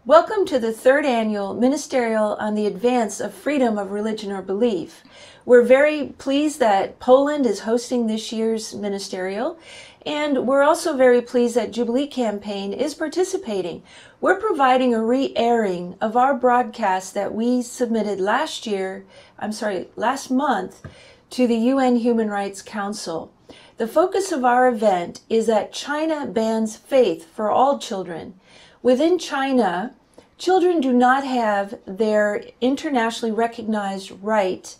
Welcome to the third annual Ministerial on the Advance of Freedom of Religion or Belief. We're very pleased that Poland is hosting this year's Ministerial, and we're also very pleased that Jubilee Campaign is participating. We're providing a re-airing of our broadcast that we submitted last month to the UN Human Rights Council. The focus of our event is that China bans faith for all children. Within China, children do not have their internationally recognized right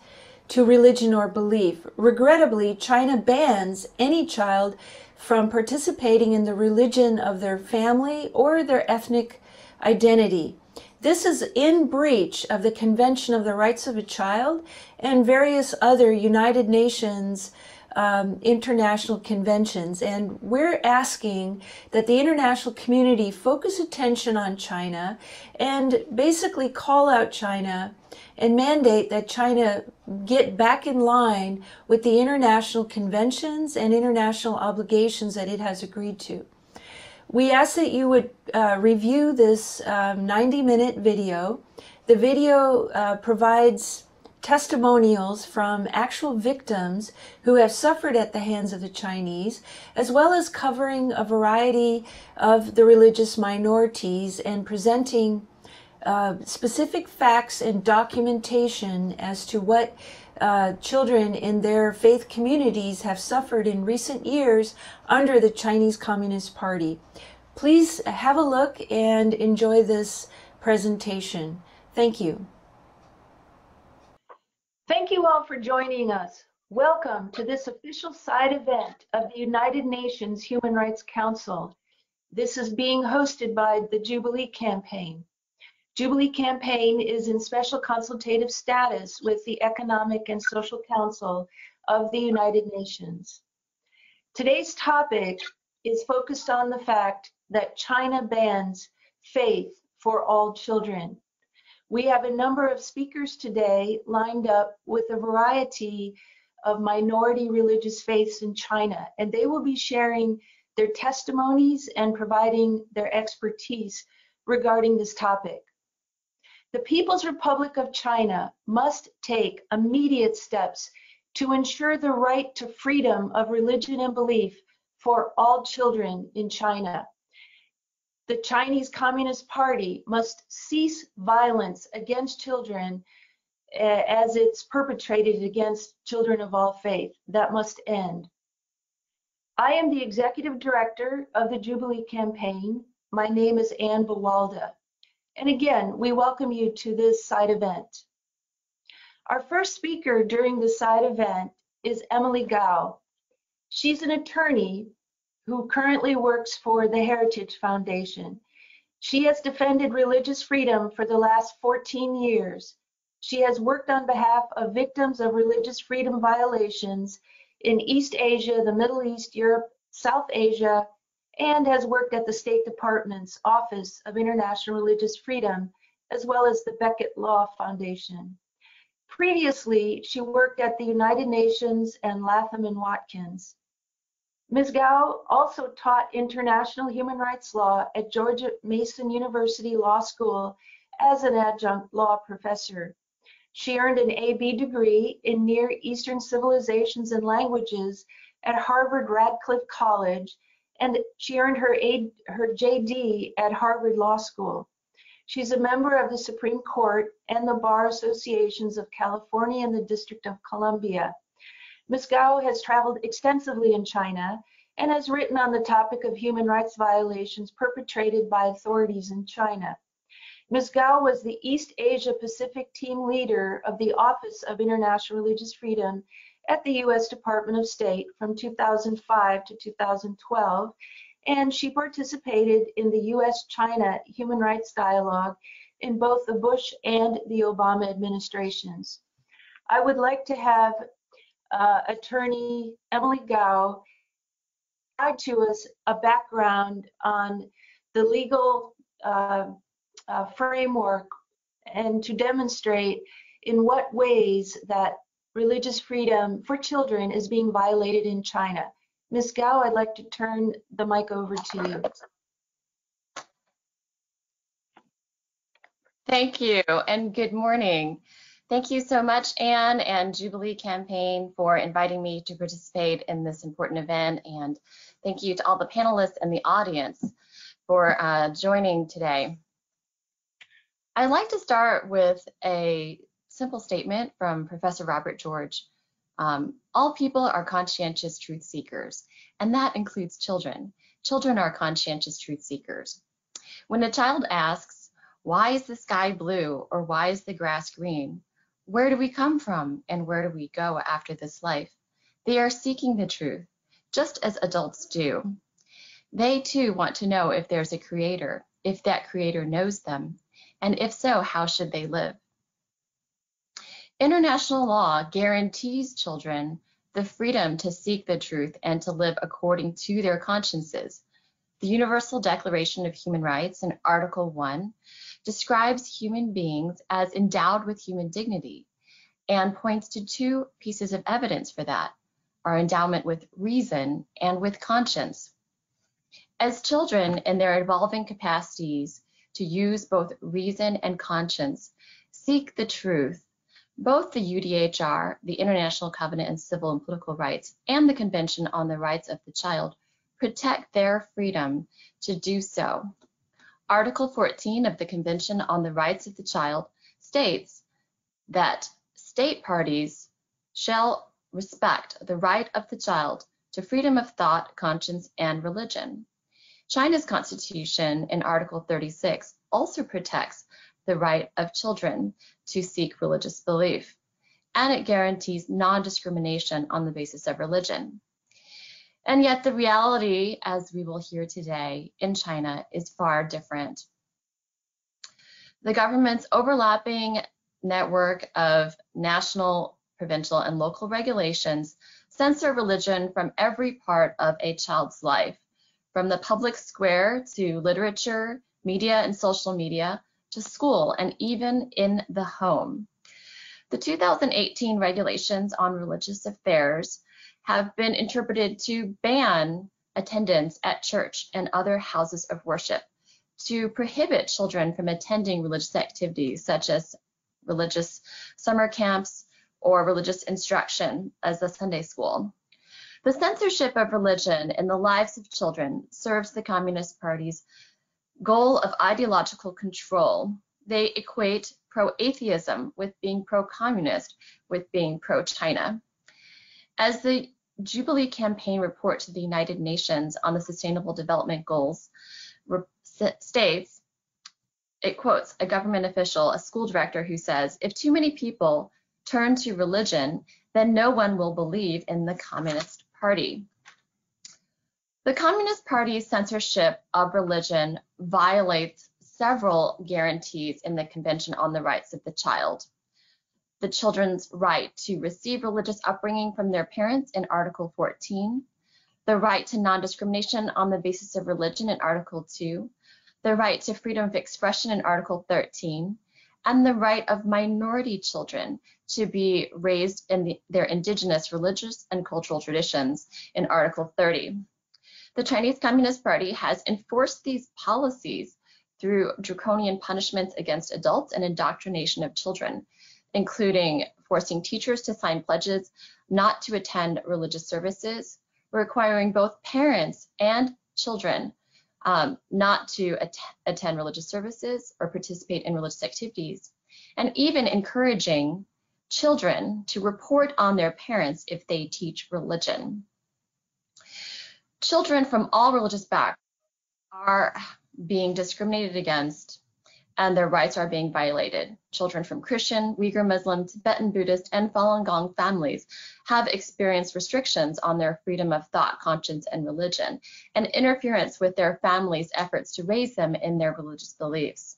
to religion or belief. Regrettably, China bans any child from participating in the religion of their family or their ethnic identity. This is in breach of the Convention of the Rights of a Child and various other United Nations international conventions, and we're asking that the international community focus attention on China and basically call out China and mandate that China get back in line with the international conventions and international obligations that it has agreed to. We ask that you would review this 90-minute video. The video provides testimonials from actual victims who have suffered at the hands of the Chinese, as well as covering a variety of the religious minorities and presenting specific facts and documentation as to what children in their faith communities have suffered in recent years under the Chinese Communist Party. Please have a look and enjoy this presentation. Thank you. Thank you all for joining us. Welcome to this official side event of the United Nations Human Rights Council. This is being hosted by the Jubilee Campaign. Jubilee Campaign is in special consultative status with the Economic and Social Council of the United Nations. Today's topic is focused on the fact that China bans faith for all children. We have a number of speakers today lined up with a variety of minority religious faiths in China, and they will be sharing their testimonies and providing their expertise regarding this topic. The People's Republic of China must take immediate steps to ensure the right to freedom of religion and belief for all children in China. The Chinese Communist Party must cease violence against children as it's perpetrated against children of all faith. That must end. I am the executive director of the Jubilee Campaign. My name is Ann Bawalda. And again, we welcome you to this side event. Our first speaker during the side event is Emily Gao. She's an attorney who currently works for the Heritage Foundation. She has defended religious freedom for the last 14 years. She has worked on behalf of victims of religious freedom violations in East Asia, the Middle East, Europe, South Asia, and has worked at the State Department's Office of International Religious Freedom, as well as the Beckett Law Foundation. Previously, she worked at the United Nations and Latham and Watkins. Ms. Gao also taught international human rights law at George Mason University Law School as an adjunct law professor. She earned an AB degree in Near Eastern Civilizations and Languages at Harvard Radcliffe College, and she earned her JD at Harvard Law School. She's a member of the Supreme Court and the Bar Associations of California and the District of Columbia. Ms. Gao has traveled extensively in China and has written on the topic of human rights violations perpetrated by authorities in China. Ms. Gao was the East Asia Pacific team leader of the Office of International Religious Freedom at the U.S. Department of State from 2005 to 2012, and she participated in the U.S.-China Human Rights Dialogue in both the Bush and the Obama administrations. I would like to have attorney Emily Gao provide to us a background on the legal framework and to demonstrate in what ways that religious freedom for children is being violated in China. Ms. Gao, I'd like to turn the mic over to you. Thank you, and good morning. Thank you so much, Anne and Jubilee Campaign, for inviting me to participate in this important event, and thank you to all the panelists and the audience for joining today. I'd like to start with a simple statement from Professor Robert George. All people are conscientious truth seekers, and that includes children. Children are conscientious truth seekers. When a child asks, "Why is the sky blue?" or "Why is the grass green?" "Where do we come from and where do we go after this life?" they are seeking the truth, just as adults do. They too want to know if there's a creator, if that creator knows them, and if so, how should they live? International law guarantees children the freedom to seek the truth and to live according to their consciences. The Universal Declaration of Human Rights in Article 1 describes human beings as endowed with human dignity and points to two pieces of evidence for that: our endowment with reason and with conscience. As children, in their evolving capacities to use both reason and conscience, seek the truth, both the UDHR, the International Covenant on Civil and Political Rights, and the Convention on the Rights of the Child protect their freedom to do so. Article 14 of the Convention on the Rights of the Child states that state parties shall respect the right of the child to freedom of thought, conscience, and religion. China's constitution in Article 36 also protects the right of children to seek religious belief, and it guarantees non-discrimination on the basis of religion. And yet the reality, as we will hear today, in China is far different. The government's overlapping network of national, provincial, and local regulations censor religion from every part of a child's life, from the public square to literature, media, and social media, to school, and even in the home. The 2018 regulations on religious affairs have been interpreted to ban attendance at church and other houses of worship, to prohibit children from attending religious activities such as religious summer camps or religious instruction as the Sunday school. The censorship of religion in the lives of children serves the Communist Party's goal of ideological control. They equate pro-atheism with being pro-communist, with being pro-China. As the Jubilee Campaign report to the United Nations on the Sustainable Development Goals states, it quotes a government official, a school director, who says, "If too many people turn to religion, then no one will believe in the Communist Party." The Communist Party's censorship of religion violates several guarantees in the Convention on the Rights of the Child. The children's right to receive religious upbringing from their parents in Article 14, the right to non-discrimination on the basis of religion in Article 2, the right to freedom of expression in Article 13, and the right of minority children to be raised in their indigenous religious and cultural traditions in Article 30. The Chinese Communist Party has enforced these policies through draconian punishments against adults and indoctrination of children, including forcing teachers to sign pledges not to attend religious services, requiring both parents and children not to attend religious services or participate in religious activities, and even encouraging children to report on their parents if they teach religion. Children from all religious backgrounds are being discriminated against, and their rights are being violated. Children from Christian, Uyghur Muslim, Tibetan, Buddhist, and Falun Gong families have experienced restrictions on their freedom of thought, conscience, and religion, and interference with their families' efforts to raise them in their religious beliefs.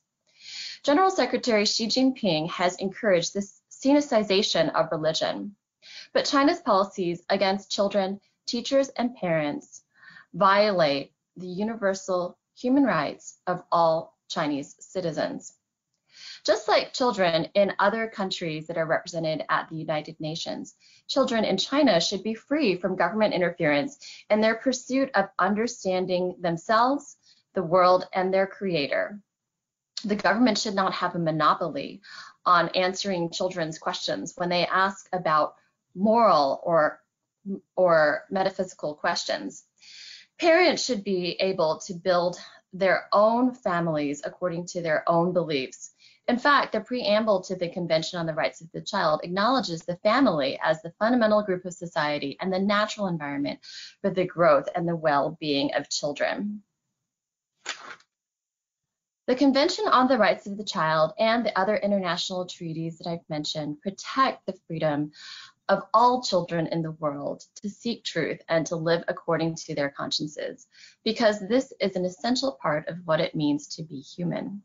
General Secretary Xi Jinping has encouraged this sinicization of religion, but China's policies against children, teachers, and parents violate the universal human rights of all Chinese citizens. Just like children in other countries that are represented at the United Nations, children in China should be free from government interference in their pursuit of understanding themselves, the world, and their creator. The government should not have a monopoly on answering children's questions when they ask about moral or metaphysical questions. Parents should be able to build their own families according to their own beliefs. In fact, the preamble to the Convention on the Rights of the Child acknowledges the family as the fundamental group of society and the natural environment for the growth and the well-being of children. The Convention on the Rights of the Child and the other international treaties that I've mentioned protect the freedom of all children in the world to seek truth and to live according to their consciences, because this is an essential part of what it means to be human.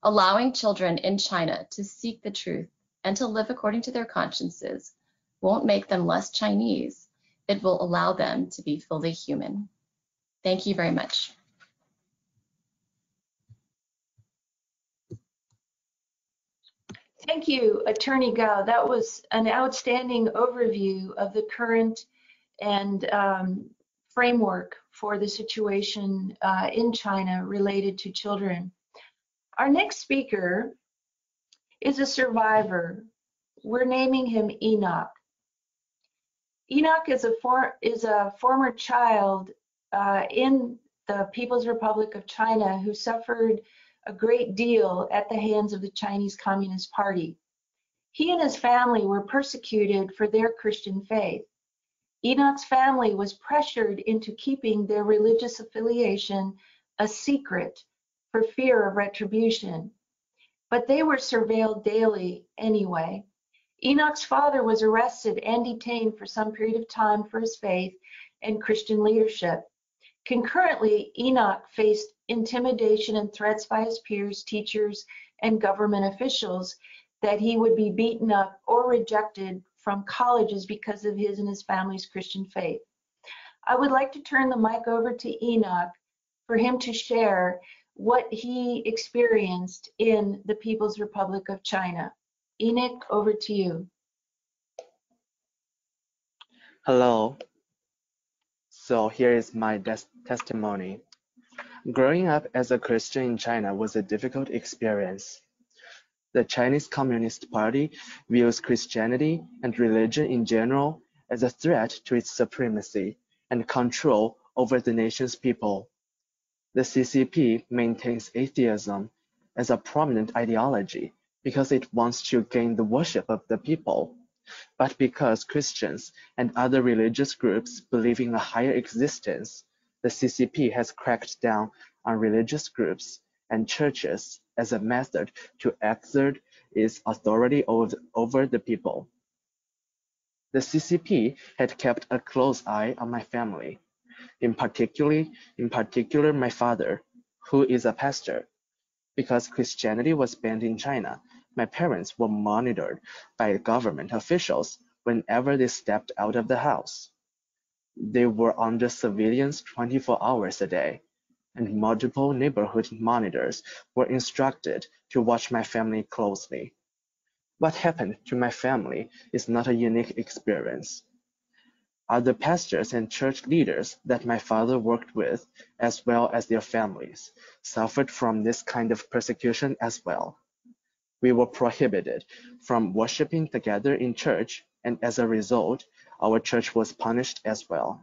Allowing children in China to seek the truth and to live according to their consciences won't make them less Chinese. It will allow them to be fully human. Thank you very much. Thank you, Attorney Gao. That was an outstanding overview of the current and framework for the situation in China related to children. Our next speaker is a survivor. We're naming him Enoch. Enoch is a former child in the People's Republic of China who suffered a great deal at the hands of the Chinese Communist Party. He and his family were persecuted for their Christian faith. Enoch's family was pressured into keeping their religious affiliation a secret for fear of retribution, but they were surveilled daily anyway. Enoch's father was arrested and detained for some period of time for his faith and Christian leadership. Concurrently, Enoch faced intimidation and threats by his peers, teachers, and government officials that he would be beaten up or rejected from colleges because of his and his family's Christian faith. I would like to turn the mic over to Enoch for him to share what he experienced in the People's Republic of China. Enoch, over to you. Hello. So here is my testimony. Growing up as a Christian in China was a difficult experience. The Chinese Communist Party views Christianity and religion in general as a threat to its supremacy and control over the nation's people. The CCP maintains atheism as a prominent ideology because it wants to gain the worship of the people. But because Christians and other religious groups believe in a higher existence, the CCP has cracked down on religious groups and churches as a method to exert its authority over the people. The CCP had kept a close eye on my family, in particular my father, who is a pastor. Because Christianity was banned in China, my parents were monitored by government officials whenever they stepped out of the house. They were under surveillance 24 hours a day, and multiple neighborhood monitors were instructed to watch my family closely. What happened to my family is not a unique experience. Other pastors and church leaders that my father worked with, as well as their families, suffered from this kind of persecution as well. We were prohibited from worshiping together in church, and as a result, our church was punished as well.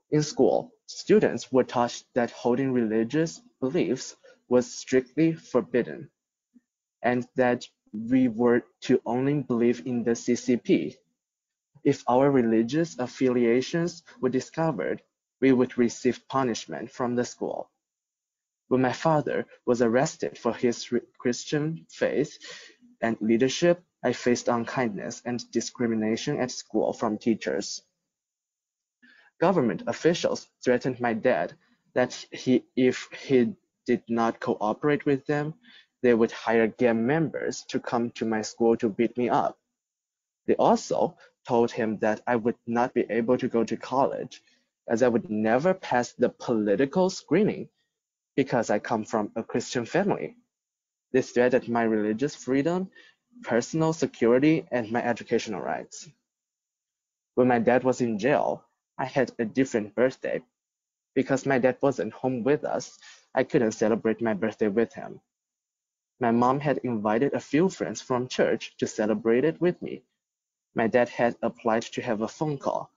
In school, students were taught that holding religious beliefs was strictly forbidden, and that we were to only believe in the CCP. If our religious affiliations were discovered, we would receive punishment from the school. When my father was arrested for his Christian faith and leadership, I faced unkindness and discrimination at school from teachers. Government officials threatened my dad that if he did not cooperate with them, they would hire gang members to come to my school to beat me up. They also told him that I would not be able to go to college, as I would never pass the political screening because I come from a Christian family. They threatened my religious freedom, personal security, and my educational rights. When my dad was in jail, I had a different birthday. Because my dad wasn't home with us, I couldn't celebrate my birthday with him. My mom had invited a few friends from church to celebrate it with me. My dad had applied to have a phone call,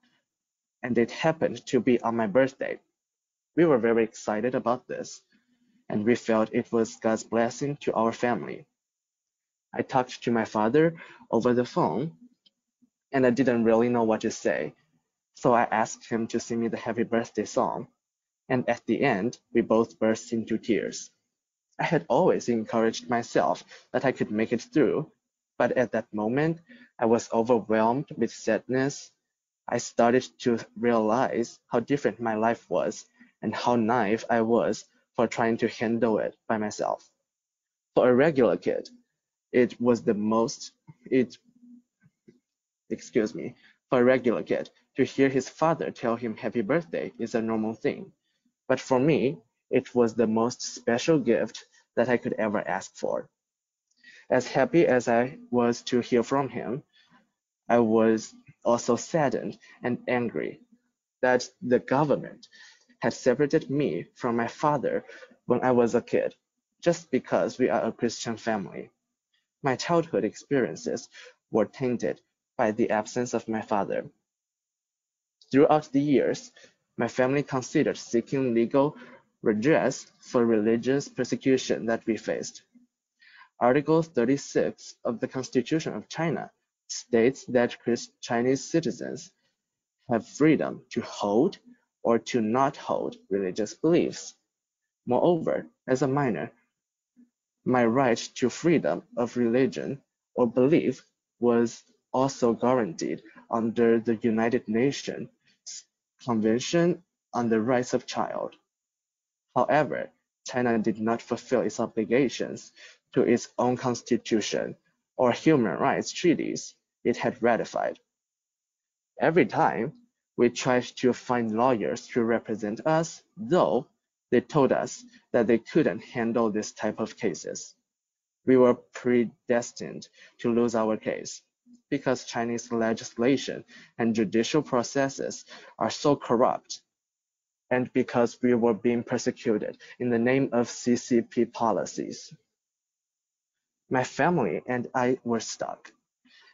and it happened to be on my birthday. We were very excited about this, and we felt it was God's blessing to our family. I talked to my father over the phone, and I didn't really know what to say, so I asked him to sing me the happy birthday song, and at the end, we both burst into tears. I had always encouraged myself that I could make it through, but at that moment, I was overwhelmed with sadness. I started to realize how different my life was and how naive I was for trying to handle it by myself. For a regular kid, it was the most, it, excuse me, for a regular kid, to hear his father tell him happy birthday is a normal thing. But for me, it was the most special gift that I could ever ask for. As happy as I was to hear from him, I was also saddened and angry that the government had separated me from my father when I was a kid, just because we are a Christian family. My childhood experiences were tainted by the absence of my father. Throughout the years, my family considered seeking legal redress for religious persecution that we faced. Article 36 of the Constitution of China states that Chinese citizens have freedom to hold or to not hold religious beliefs. Moreover, as a minor, my right to freedom of religion or belief was also guaranteed under the United Nations Convention on the Rights of Child. However, China did not fulfill its obligations to its own constitution or human rights treaties it had ratified. Every time we tried to find lawyers to represent us, though, they told us that they couldn't handle this type of cases. We were predestined to lose our case because Chinese legislation and judicial processes are so corrupt, and because we were being persecuted in the name of CCP policies. My family and I were stuck.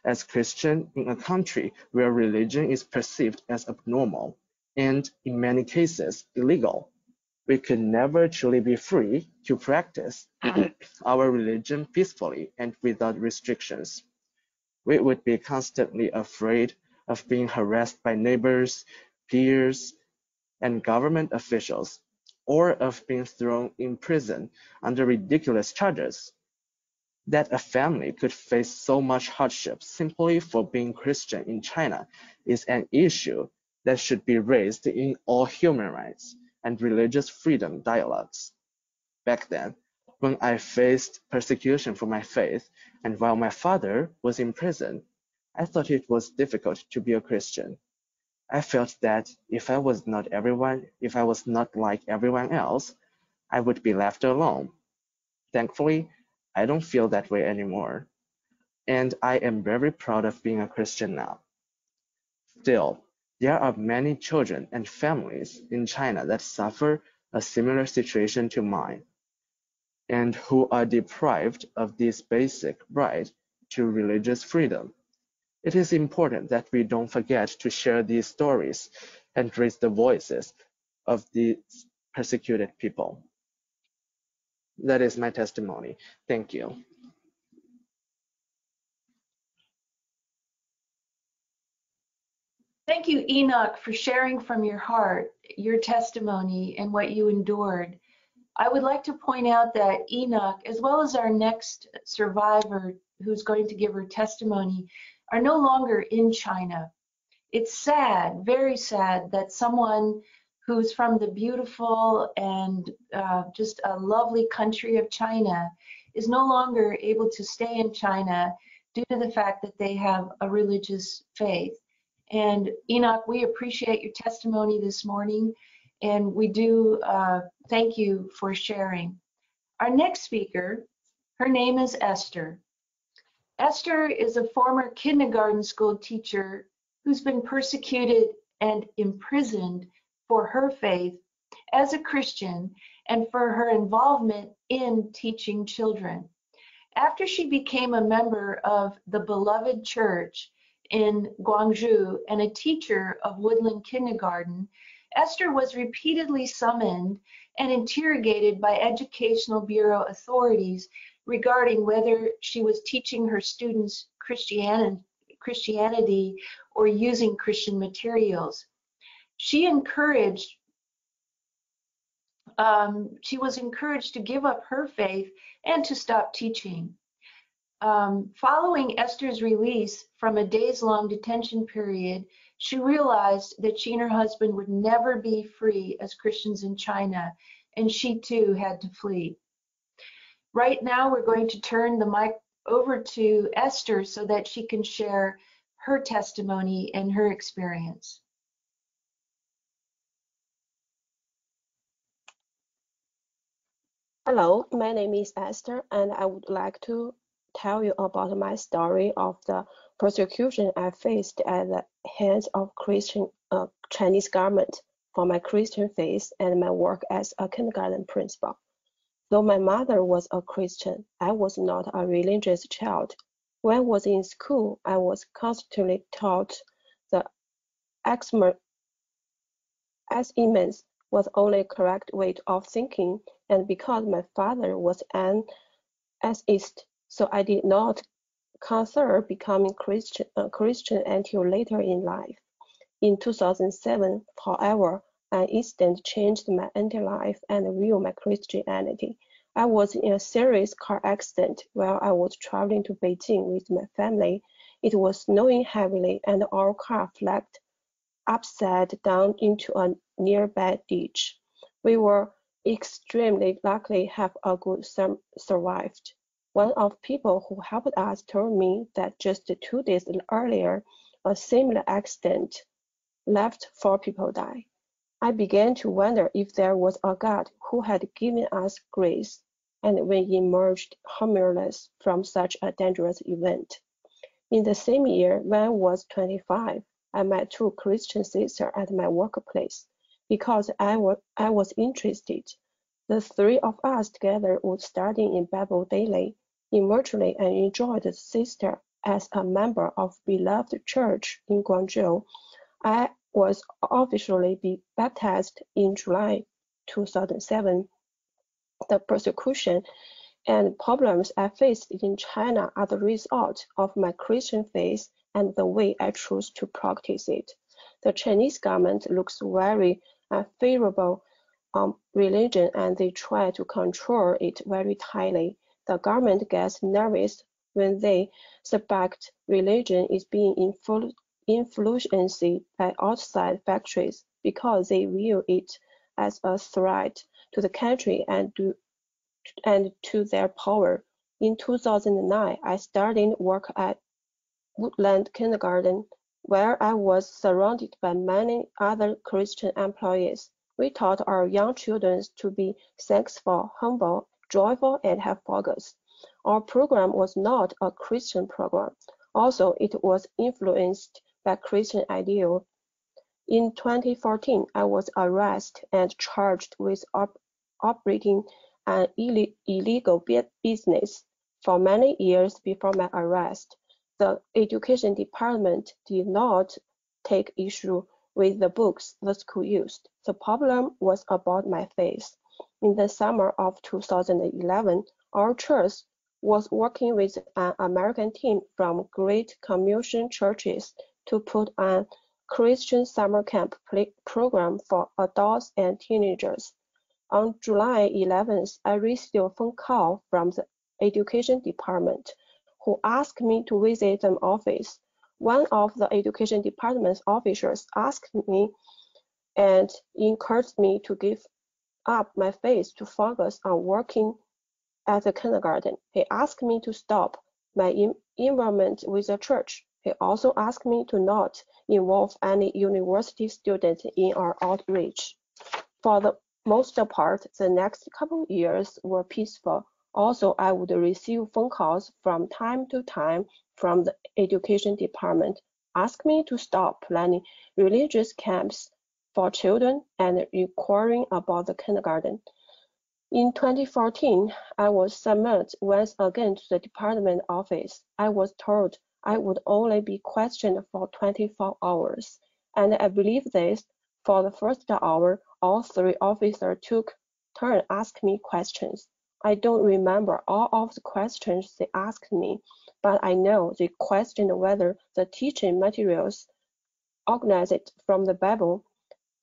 As Christian in a country where religion is perceived as abnormal and, in many cases, illegal, we could never truly be free to practice our religion peacefully and without restrictions. We would be constantly afraid of being harassed by neighbors, peers, and government officials, or of being thrown in prison under ridiculous charges. That a family could face so much hardship simply for being Christian in China is an issue that should be raised in all human rights and religious freedom dialogues. Back then, when I faced persecution for my faith, and while my father was in prison, I thought it was difficult to be a Christian. I felt that if I was not like everyone else, I would be left alone. Thankfully, I don't feel that way anymore, and I am very proud of being a Christian now. Still, there are many children and families in China that suffer a similar situation to mine, and who are deprived of this basic right to religious freedom. It is important that we don't forget to share these stories and raise the voices of these persecuted people. That is my testimony. Thank you. Thank you, Enoch, for sharing from your heart your testimony and what you endured. I would like to point out that Enoch, as well as our next survivor who's going to give her testimony, are no longer in China. It's sad, very sad, that someone who's from the beautiful and just a lovely country of China is no longer able to stay in China due to the fact that they have a religious faith. And Enoch, we appreciate your testimony this morning, and we do thank you for sharing. Our next speaker, her name is Esther. Esther is a former kindergarten school teacher who's been persecuted and imprisoned for her faith, as a Christian and for her involvement in teaching children. After she became a member of the Beloved Church in Guangzhou and a teacher of Woodland Kindergarten, Esther was repeatedly summoned and interrogated by Educational Bureau authorities regarding whether she was teaching her students Christianity or using Christian materials. She was encouraged to give up her faith and to stop teaching. Following Esther's release from a days-long detention period, she realized that she and her husband would never be free as Christians in China, and she too had to flee. Right now, we're going to turn the mic over to Esther so that she can share her testimony and her experience. Hello, my name is Esther, and I would like to tell you about my story of the persecution I faced at the hands of Chinese government for my Christian faith and my work as a kindergarten principal. Though my mother was a Christian, I was not a religious child. When I was in school, I was constantly taught the immense was only correct way of thinking, and because my father was an atheist, so I did not consider becoming Christian until later in life. In 2007, however, an incident changed my entire life and ruined my Christianity. I was in a serious car accident while I was traveling to Beijing with my family. It was snowing heavily, and our car flagged upside down into a nearby ditch. We were extremely lucky have a good survived. One of people who helped us told me that just 2 days earlier, a similar accident left 4 people die. I began to wonder if there was a God who had given us grace, and we emerged harmless from such a dangerous event. In the same year, when I was 25, I met 2 Christian sisters at my workplace. Because I was interested, the 3 of us together would study in Bible daily. Eventually, I enjoyed the sister as a member of Beloved Church in Guangzhou. I was officially baptized in July 2007. The persecution and problems I faced in China are the result of my Christian faith and the way I choose to practice it. The Chinese government looks very unfavorable on religion, and they try to control it very tightly. The government gets nervous when they suspect religion is being influenced by outside factors because they view it as a threat to the country and to their power. In 2009, I started work at Woodland Kindergarten, where I was surrounded by many other Christian employees. We taught our young children to be thankful, humble, joyful, and have focus. Our program was not a Christian program. Also, it was influenced by Christian ideals. In 2014, I was arrested and charged with operating an illegal business. For many years before my arrest, the education department did not take issue with the books the school used. The problem was about my faith. In the summer of 2011, our church was working with an American team from Great Commission churches to put on Christian summer camp program for adults and teenagers. On July 11th, I received a phone call from the education department who asked me to visit an office. One of the education department's officers asked me and encouraged me to give up my faith to focus on working at the kindergarten. He asked me to stop my involvement with the church. He also asked me to not involve any university students in our outreach. For the most part, the next couple years were peaceful. Also, I would receive phone calls from time to time from the education department, ask me to stop planning religious camps for children and inquiring about the kindergarten. In 2014, I was summoned once again to the department office. I was told I would only be questioned for 24 hours, and I believe this. For the first hour, all three officers took turn asking me questions. I don't remember all of the questions they asked me, but I know they questioned whether the teaching materials organized from the Bible.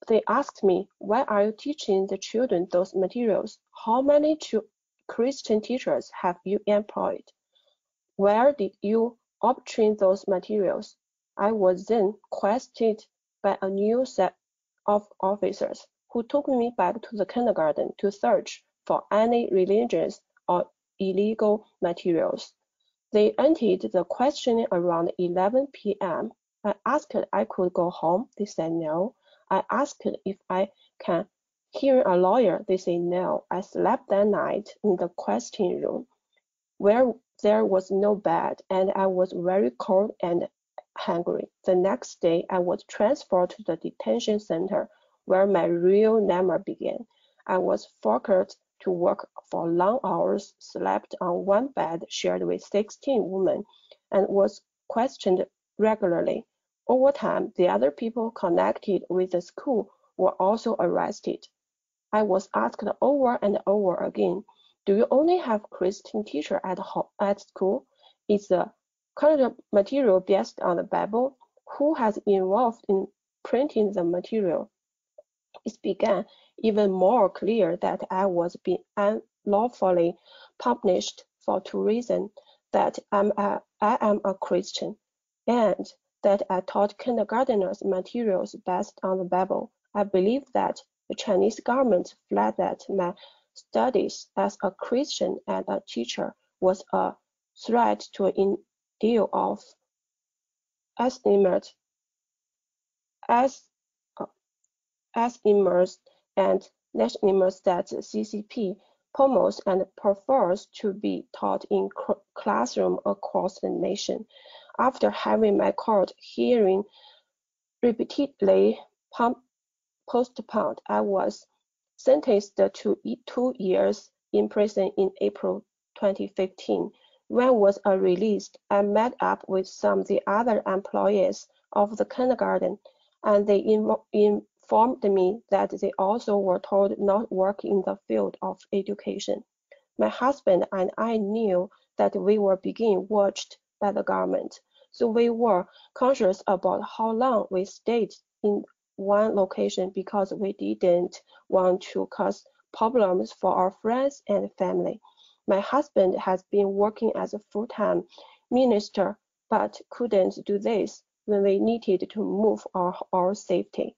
They asked me, why are you teaching the children those materials? How many Christian teachers have you employed? Where did you obtain those materials? I was then questioned by a new set of officers who took me back to the kindergarten to search for any religious or illegal materials. They ended the questioning around 11 p.m. I asked if I could go home. They said no. I asked if I can hear a lawyer. They said no. I slept that night in the questioning room where there was no bed, and I was very cold and hungry. The next day, I was transferred to the detention center where my real nightmare began. I was forced to work for long hours, slept on one bed shared with 16 women, and was questioned regularly. Over time, the other people connected with the school were also arrested. I was asked over and over again, do you only have Christian teacher at school? Is the current material based on the Bible? Who has involved in printing the material? It became even more clear that I was being unlawfully punished for two reasons, that I am a Christian and that I taught kindergarteners materials based on the Bible. I believe that the Chinese government felt that my studies as a Christian and a teacher was a threat to an ideal of immersed and nationalism that CCP promotes and prefers to be taught in classrooms across the nation. After having my court hearing repeatedly postponed, I was sentenced to 2 years in prison in April 2015. When I was released, I met up with some of the other employees of the kindergarten, and they informed me that they also were told not to work in the field of education. My husband and I knew that we were being watched by the government, so we were conscious about how long we stayed in one location because we didn't want to cause problems for our friends and family. My husband has been working as a full-time minister, but couldn't do this when we needed to move our safety.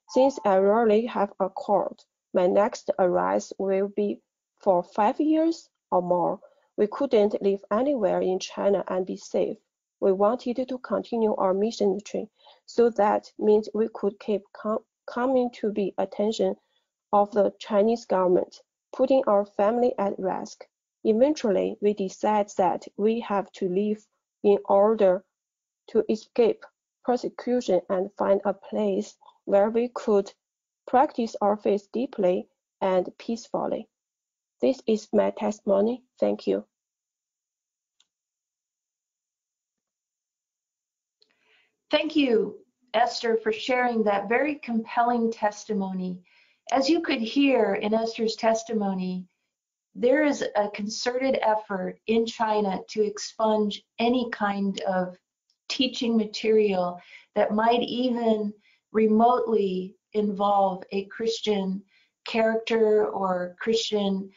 Since I rarely have a court, my next arrest will be for 5 years or more. We couldn't live anywhere in China and be safe. We wanted to continue our missionary, so that means we could keep coming to the attention of the Chinese government, putting our family at risk. Eventually, we decided that we have to leave in order to escape persecution and find a place where we could practice our faith deeply and peacefully. This is my testimony. Thank you. Thank you, Esther, for sharing that very compelling testimony. As you could hear in Esther's testimony, there is a concerted effort in China to expunge any kind of teaching material that might even remotely involve a Christian character or Christian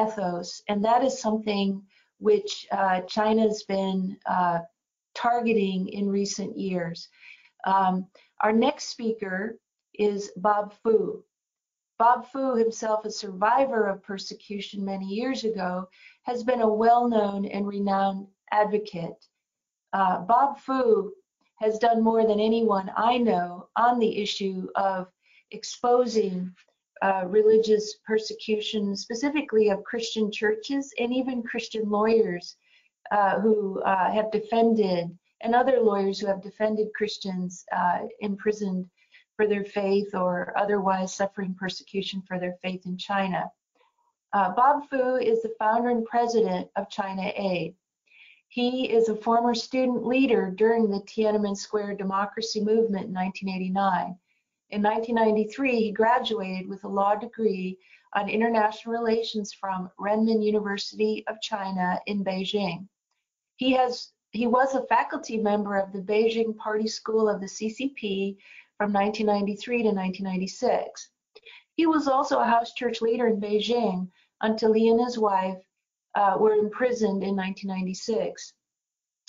ethos. And that is something which China's been targeting in recent years. Our next speaker is Bob Fu. Bob Fu, himself a survivor of persecution many years ago, has been a well-known and renowned advocate. Bob Fu has done more than anyone I know on the issue of exposing religious persecution, specifically of Christian churches and even Christian lawyers who have defended, and other lawyers who have defended Christians imprisoned for their faith or otherwise suffering persecution for their faith in China. Bob Fu is the founder and president of China Aid. He is a former student leader during the Tiananmen Square democracy movement in 1989. In 1993, he graduated with a law degree on international relations from Renmin University of China in Beijing. He was a faculty member of the Beijing Party School of the CCP from 1993 to 1996. He was also a house church leader in Beijing until he and his wife were imprisoned in 1996.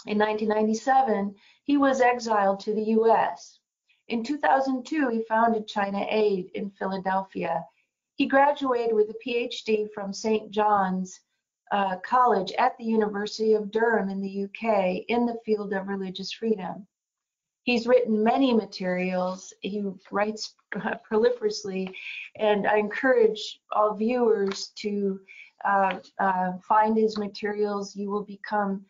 In 1997, he was exiled to the US. In 2002, he founded China Aid in Philadelphia. He graduated with a PhD from St. John's College at the University of Durham in the UK in the field of religious freedom. He's written many materials. He writes proliferously, and I encourage all viewers to find his materials. You will become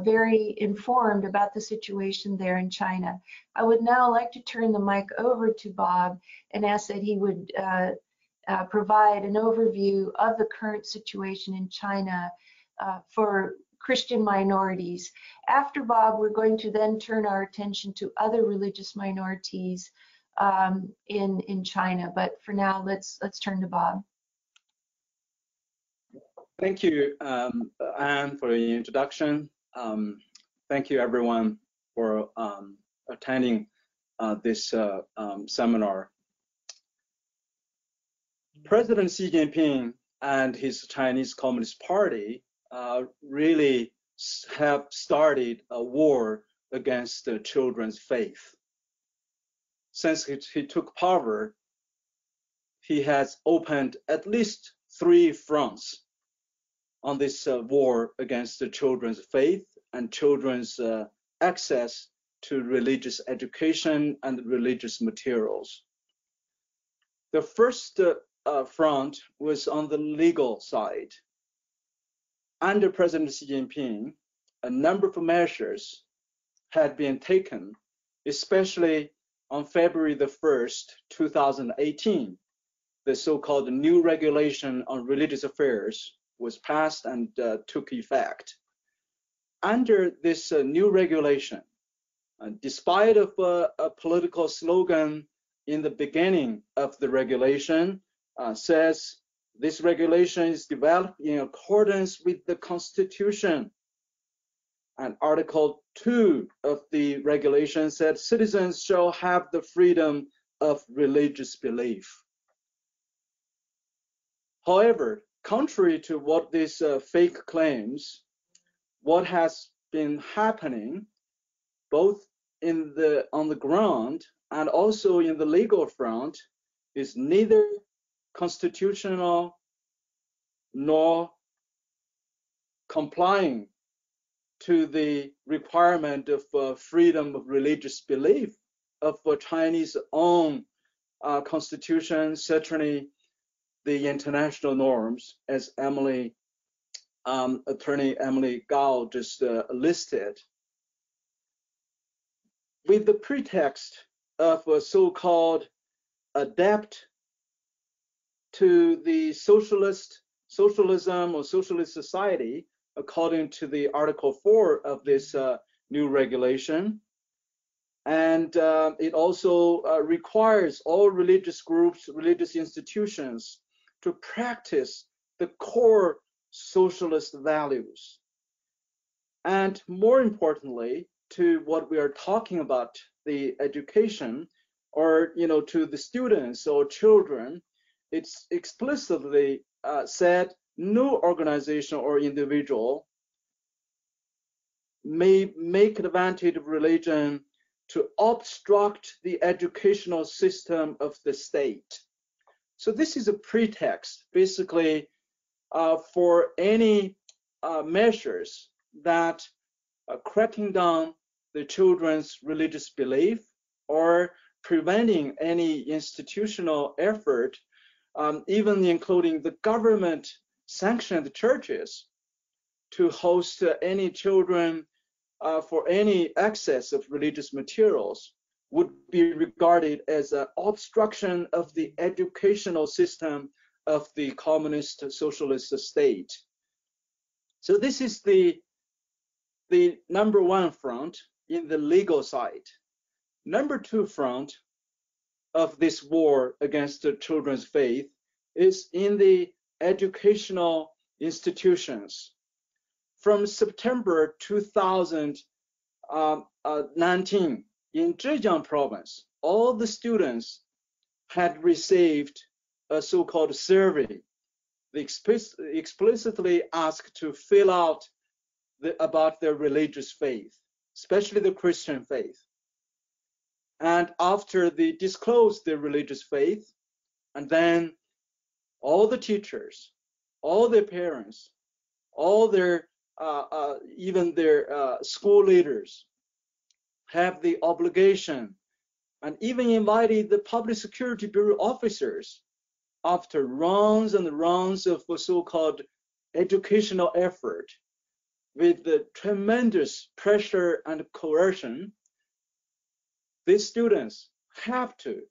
very informed about the situation there in China. I would now like to turn the mic over to Bob and ask that he would provide an overview of the current situation in China for Christian minorities. After Bob, we're going to then turn our attention to other religious minorities in China. But for now, let's turn to Bob. Thank you, Anne, for the introduction. Thank you, everyone, for attending this seminar. President Xi Jinping and his Chinese Communist Party really have started a war against the children's faith. Since he took power, he has opened at least 3 fronts on this war against the children's faith and children's access to religious education and religious materials. The first front was on the legal side. Under President Xi Jinping, a number of measures had been taken, especially on February the 1st, 2018. The so-called new regulation on religious affairs was passed and took effect. Under this new regulation, despite of a political slogan in the beginning of the regulation, says this regulation is developed in accordance with the Constitution. And Article 2 of the regulation said citizens shall have the freedom of religious belief. However, contrary to what this fake claims, what has been happening both on the ground and also in the legal front is neither constitutional nor complying to the requirement of freedom of religious belief of Chinese own constitution, certainly the international norms, as Attorney Emily Gao just listed. With the pretext of a so-called adapt to the socialism or socialist society, according to the Article 4 of this new regulation. And it also requires all religious groups, religious institutions to practice the core socialist values. And more importantly, to what we are talking about, the education, or to the students or children, it's explicitly said no organization or individual may make advantage of religion to obstruct the educational system of the state. So this is a pretext, basically, for any measures that cracking down the children's religious belief or preventing any institutional effort, even including the government-sanctioned churches, to host any children for any access of religious materials would be regarded as an obstruction of the educational system of the communist socialist state. So this is the number one front in the legal side. Number two front of this war against the children's faith is in the educational institutions. From September 2019, in Zhejiang province, all the students had received a so-called survey. They explicitly asked to fill out about their religious faith, especially the Christian faith. And after they disclosed their religious faith, and then all the teachers, all their parents, all their even their school leaders have the obligation, and even invited the public security bureau officers after rounds and rounds of so-called educational effort with the tremendous pressure and coercion. These students have to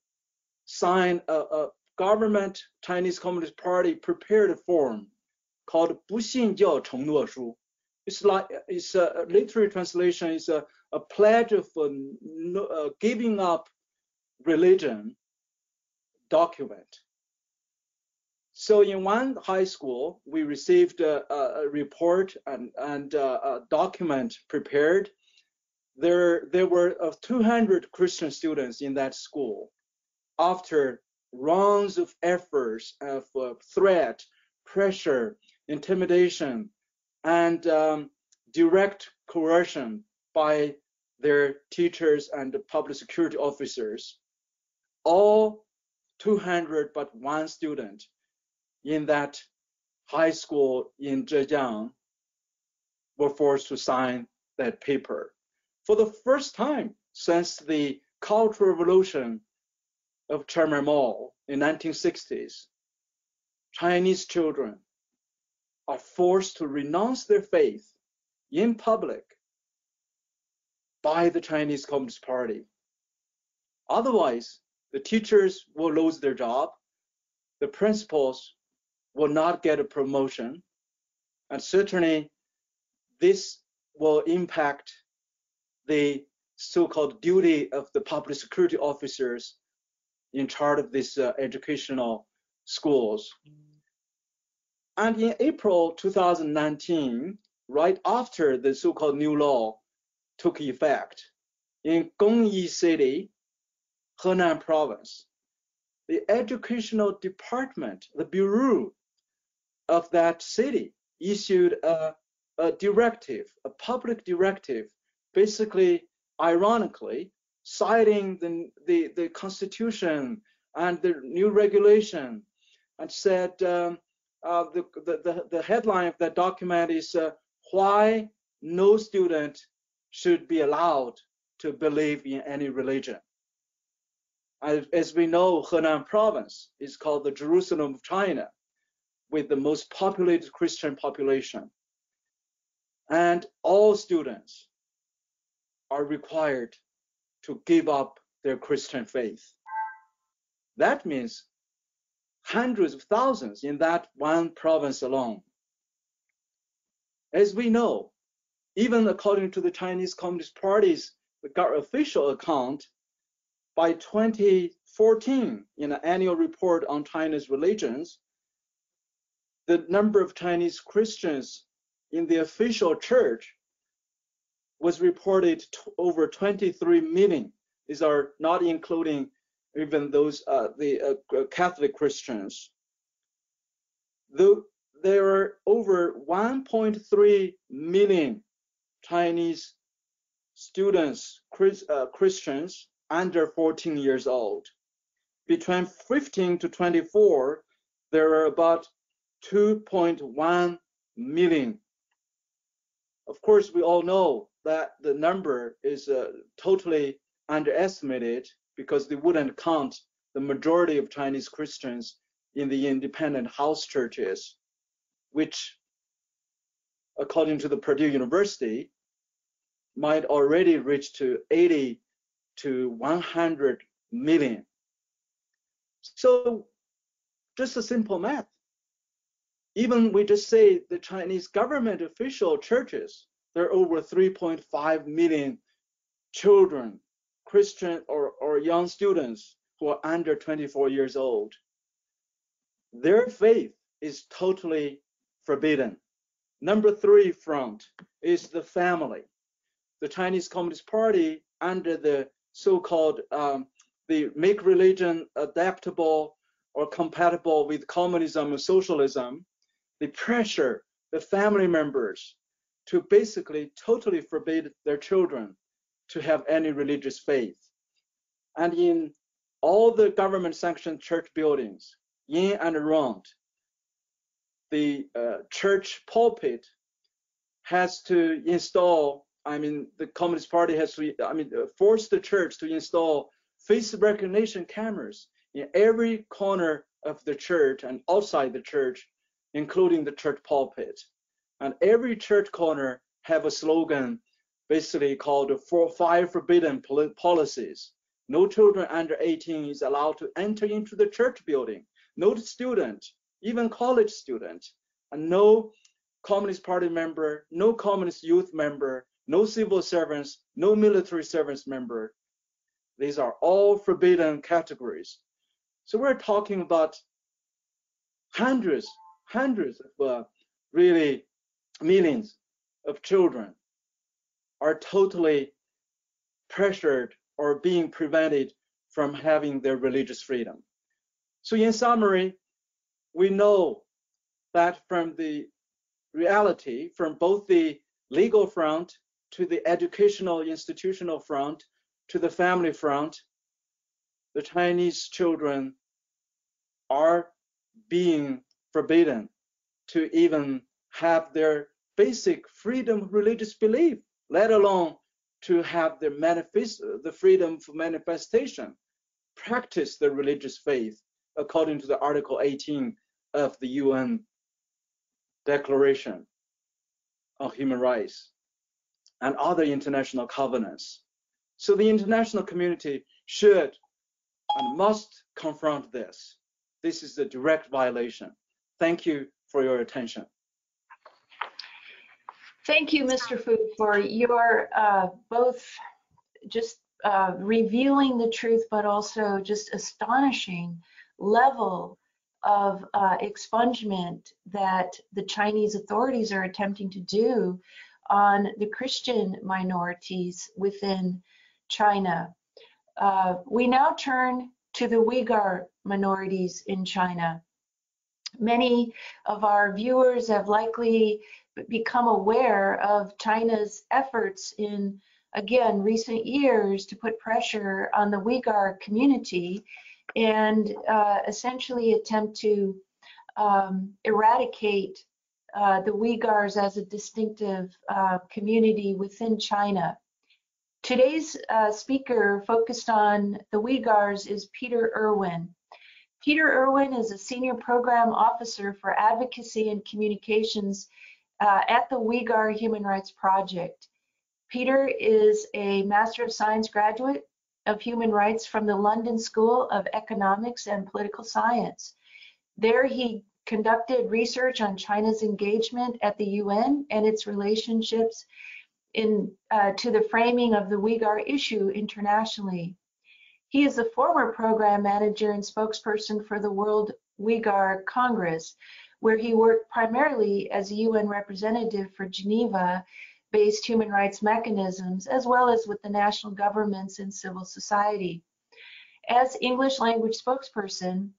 sign a government Chinese Communist Party prepared form called 不信教承诺书. It's a literary translation is a pledge of giving up religion document. So in one high school, we received a report and a document prepared. There were 200 Christian students in that school. After rounds of efforts of threat, pressure, intimidation, and direct coercion by their teachers and public security officers, all 200 but one student in that high school in Zhejiang were forced to sign that paper. For the first time since the Cultural Revolution of Chairman Mao in 1960s, Chinese children are forced to renounce their faith in public by the Chinese Communist Party. Otherwise, the teachers will lose their job, the principals will not get a promotion, and certainly this will impact the so-called duty of the public security officers in charge of these educational schools. And in April 2019, right after the so-called new law took effect, in Gongyi City, Henan province, the educational department, the bureau of that city, issued a directive, a public directive, basically, ironically, citing the constitution and the new regulation, and said the headline of that document is why no student should be allowed to believe in any religion. As we know, Henan province is called the Jerusalem of China, with the most populated Christian population. And all students are required to give up their Christian faith. That means hundreds of thousands in that one province alone. As we know, even according to the Chinese Communist Party's official account, by 2014, in an annual report on China's religions, the number of Chinese Christians in the official church was reported to over 23 million. These are not including even those Catholic Christians. Though there are over 1.3 million Chinese students, Christians under 14 years old. Between 15 to 24, there are about 2.1 million. Of course, we all know that the number is totally underestimated because they wouldn't count the majority of Chinese Christians in the independent house churches, which, according to the Purdue University, might already reach to 80 to 100 million. So just a simple math. Even we just say the Chinese government official churches, there are over 3.5 million children, Christian or young students who are under 24 years old. Their faith is totally forbidden. Number 3 front is the family. The Chinese Communist Party, under the so-called the make religion adaptable or compatible with communism and socialism, they pressure the family members to basically totally forbid their children to have any religious faith. And in all the government-sanctioned church buildings, in and around, the church pulpit has to install, the Communist Party has to, force the church to install face recognition cameras in every corner of the church and outside the church, including the church pulpit. And every church corner have a slogan basically called 5 forbidden policies. No children under 18 is allowed to enter into the church building. No student, even college student, and no Communist Party member, no Communist youth member, no civil servants, no military servants member. These are all forbidden categories. So we're talking about hundreds of really millions of children are totally pressured or being prevented from having their religious freedom. So in summary, we know that from the reality, from both the legal front to the educational institutional front to the family front, the Chinese children are being forbidden to even have their basic freedom of religious belief, let alone to have their the freedom for manifestation, practice their religious faith according to the Article 18 of the UN Declaration of Human Rights and other international covenants. So the international community should and must confront this. This is a direct violation. Thank you for your attention. Thank you, Mr. Fu, for your both just revealing the truth, but also just astonishing level of expungement that the Chinese authorities are attempting to do on the Christian minorities within China. We now turn to the Uyghur minorities in China. Many of our viewers have likely become aware of China's efforts in, again, recent years to put pressure on the Uyghur community and essentially attempt to eradicate the Uyghurs as a distinctive community within China. Today's speaker focused on the Uyghurs is Peter Irwin. Peter Irwin is a senior program officer for advocacy and communications at the Uyghur Human Rights Project. Peter is a Master of Science graduate of Human Rights from the London School of Economics and Political Science. There he conducted research on China's engagement at the UN and its relationships to the framing of the Uyghur issue internationally. He is a former program manager and spokesperson for the World Uyghur Congress, where he worked primarily as a UN representative for Geneva-based human rights mechanisms, as well as with the national governments and civil society. As English language spokesperson,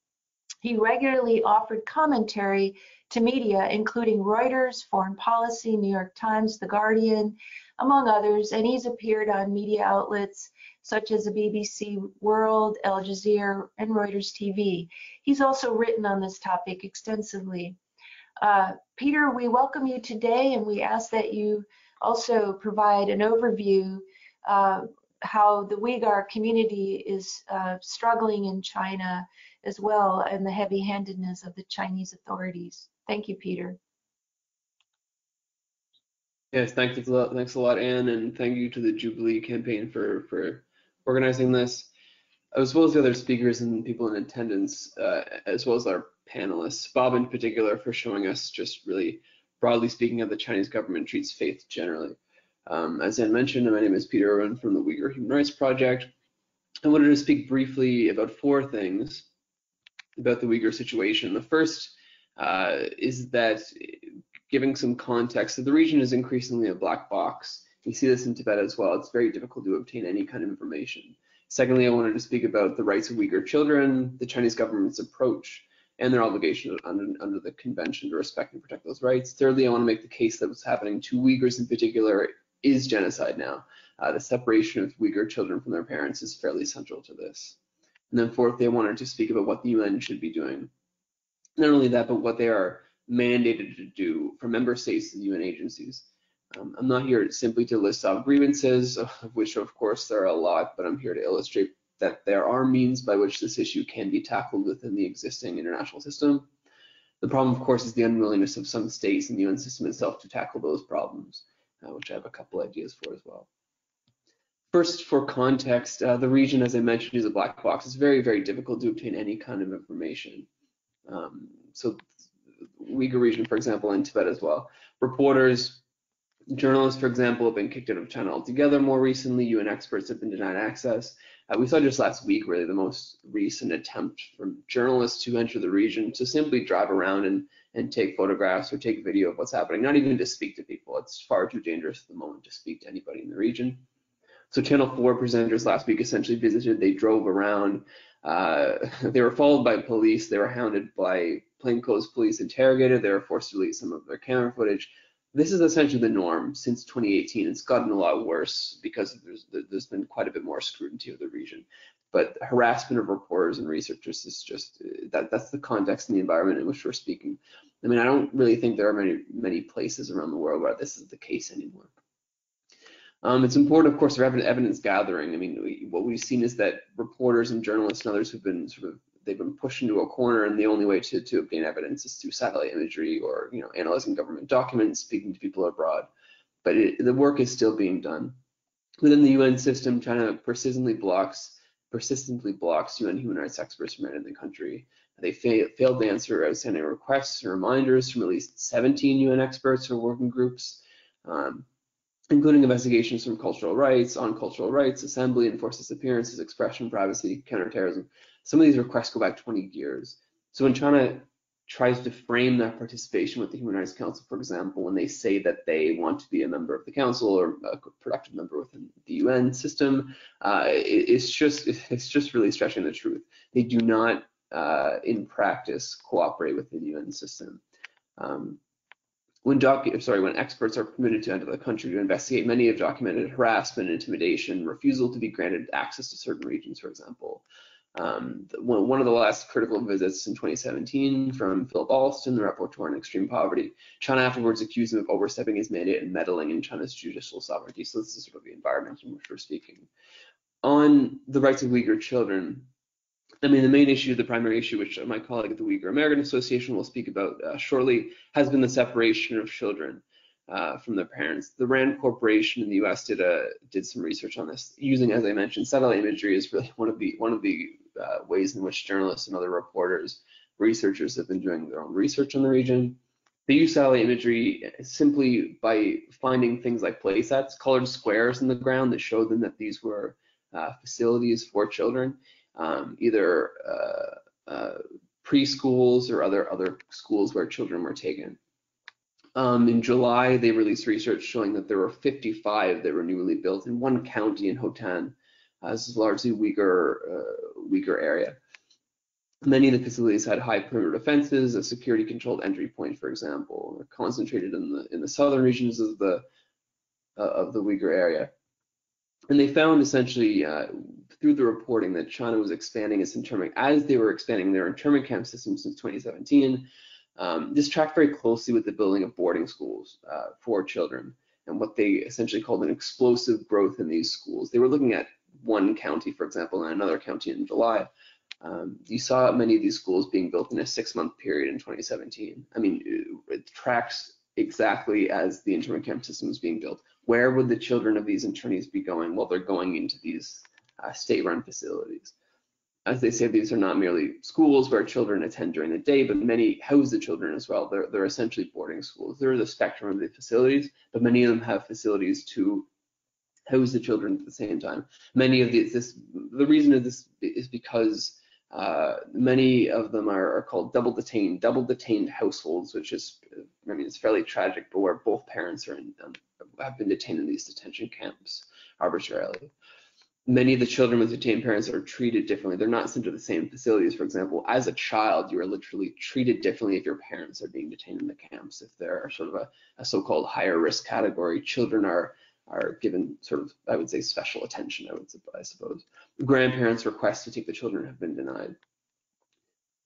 he regularly offered commentary to media, including Reuters, Foreign Policy, New York Times, The Guardian, among others, and he's appeared on media outlets such as the BBC World, Al Jazeera, and Reuters TV. He's also written on this topic extensively. Peter, we welcome you today, and we ask that you also provide an overview how the Uyghur community is struggling in China as well, and the heavy-handedness of the Chinese authorities. Thank you, Peter. Yes, thanks a lot, Anne, and thank you to the Jubilee campaign for organizing this, as well as the other speakers and people in attendance, as well as our panelists, Bob in particular, for showing us just really broadly speaking how the Chinese government treats faith generally. As I mentioned, my name is Peter Irwin from the Uyghur Human Rights Project. I wanted to speak briefly about 4 things about the Uyghur situation. The first is that, giving some context, that the region is increasingly a black box. You see this in Tibet as well. It's very difficult to obtain any kind of information. Secondly, I wanted to speak about the rights of Uyghur children, the Chinese government's approach, and their obligation under the convention to respect and protect those rights. Thirdly, I want to make the case that what's happening to Uyghurs in particular is genocide now. The separation of Uyghur children from their parents is fairly central to this. And then fourthly, I wanted to speak about what the UN should be doing. Not only that, but what they are mandated to do for member states and UN agencies. I'm not here simply to list off grievances, of which of course there are a lot, but I'm here to illustrate that there are means by which this issue can be tackled within the existing international system. The problem, of course, is the unwillingness of some states and the UN system itself to tackle those problems, which I have a couple ideas for as well. First, for context, the region, as I mentioned, is a black box. It's very, very difficult to obtain any kind of information. So Uyghur region, for example, and Tibet as well. Reporters, journalists, for example, have been kicked out of China altogether more recently. UN experts have been denied access. We saw just last week, really, the most recent attempt from journalists to enter the region to simply drive around and take photographs or take video of what's happening, not even to speak to people. It's far too dangerous at the moment to speak to anybody in the region. So Channel 4 presenters last week essentially visited, they drove around, they were followed by police, they were hounded by plainclothes police, interrogated, they were forced to release some of their camera footage. This is essentially the norm since 2018. It's gotten a lot worse because there's been quite a bit more scrutiny of the region. But harassment of reporters and researchers is just, that's the context and the environment in which we're speaking. I mean, I don't really think there are many places around the world where this is the case anymore. It's important, of course, for evidence gathering. I mean, what we've seen is that reporters and journalists and others have been they've been pushed into a corner, and the only way to obtain evidence is through satellite imagery or, analyzing government documents, speaking to people abroad. But the work is still being done. Within the UN system, China persistently blocks UN human rights experts from entering the country. They failed to answer outstanding requests and reminders from at least 17 UN experts or working groups, including investigations from cultural rights, on cultural rights, assembly, enforced disappearances, expression, privacy, counterterrorism. Some of these requests go back 20 years. So when China tries to frame that participation with the Human Rights Council, for example, when they say that they want to be a member of the council or a productive member within the UN system, it's just really stretching the truth. They do not, in practice, cooperate with the UN system. When experts are permitted to enter the country to investigate, many have documented harassment, intimidation, refusal to be granted access to certain regions, for example. One of the last critical visits in 2017 from Philip Alston, the rapporteur on extreme poverty, China afterwards accused him of overstepping his mandate and meddling in China's judicial sovereignty. So this is sort of the environment in which we're speaking. On the rights of Uyghur children, I mean, the main issue, the primary issue, which my colleague at the Uyghur American Association will speak about shortly, has been the separation of children from their parents. The RAND Corporation in the U.S. did some research on this, using, as I mentioned, satellite imagery is really one of the ways in which journalists and other researchers have been doing their own research on the region. They use satellite imagery simply by finding things like play sets, colored squares in the ground that showed them that these were facilities for children. Either preschools or other schools where children were taken. In July, they released research showing that there were 55 that were newly built in one county in Hotan. This is largely Uyghur area. Many of the facilities had high perimeter defenses, a security-controlled entry point, for example. They're concentrated in the southern regions of the Uyghur area. And they found essentially through the reporting that China was expanding its internment, as they were expanding their internment camp system since 2017. This tracked very closely with the building of boarding schools for children and what they essentially called an explosive growth in these schools. They were looking at one county, for example, and another county in July. You saw many of these schools being built in a 6-month period in 2017. I mean, it tracks exactly as the internment camp system was being built. Where would the children of these internees be going? Well, they're going into these state-run facilities. As they say, these are not merely schools where children attend during the day, but many house the children as well. They're essentially boarding schools. There is a spectrum of the facilities, but many of them have facilities to house the children at the same time. Many of the reason of this is because many of them are called double detained households, which is, I mean, it's fairly tragic, but where both parents are have been detained in these detention camps arbitrarily. Many of the children with detained parents are treated differently. They're not sent to the same facilities. For example, as a child, you are literally treated differently if your parents are being detained in the camps. If they're sort of a so-called higher risk category, children are given sort of, I would say, special attention, I suppose. Grandparents' requests to take the children have been denied.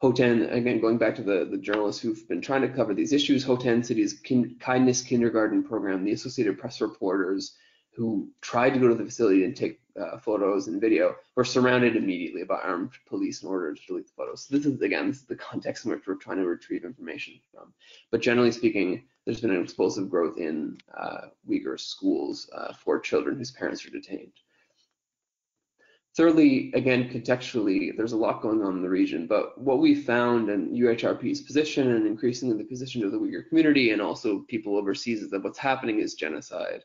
Hotan, again, going back to the journalists who've been trying to cover these issues, Hotan City's Kindness Kindergarten program, the Associated Press reporters who tried to go to the facility and take photos and video were surrounded immediately by armed police in order to delete the photos. So this is the context in which we're trying to retrieve information from. But generally speaking, there's been an explosive growth in Uyghur schools for children whose parents are detained. Thirdly, again, contextually, there's a lot going on in the region, but what we found in UHRP's position and increasingly the position of the Uyghur community and also people overseas is that what's happening is genocide.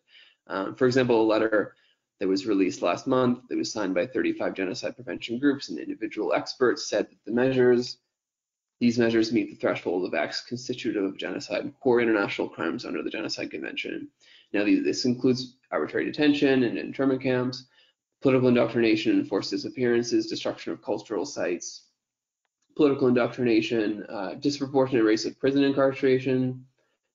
For example, a letter that was released last month that was signed by 35 genocide prevention groups and individual experts said that these measures meet the threshold of acts constitutive of genocide, core international crimes under the Genocide Convention. Now, this includes arbitrary detention and internment camps, political indoctrination and forced disappearances, destruction of cultural sites, political indoctrination, disproportionate rates of prison incarceration,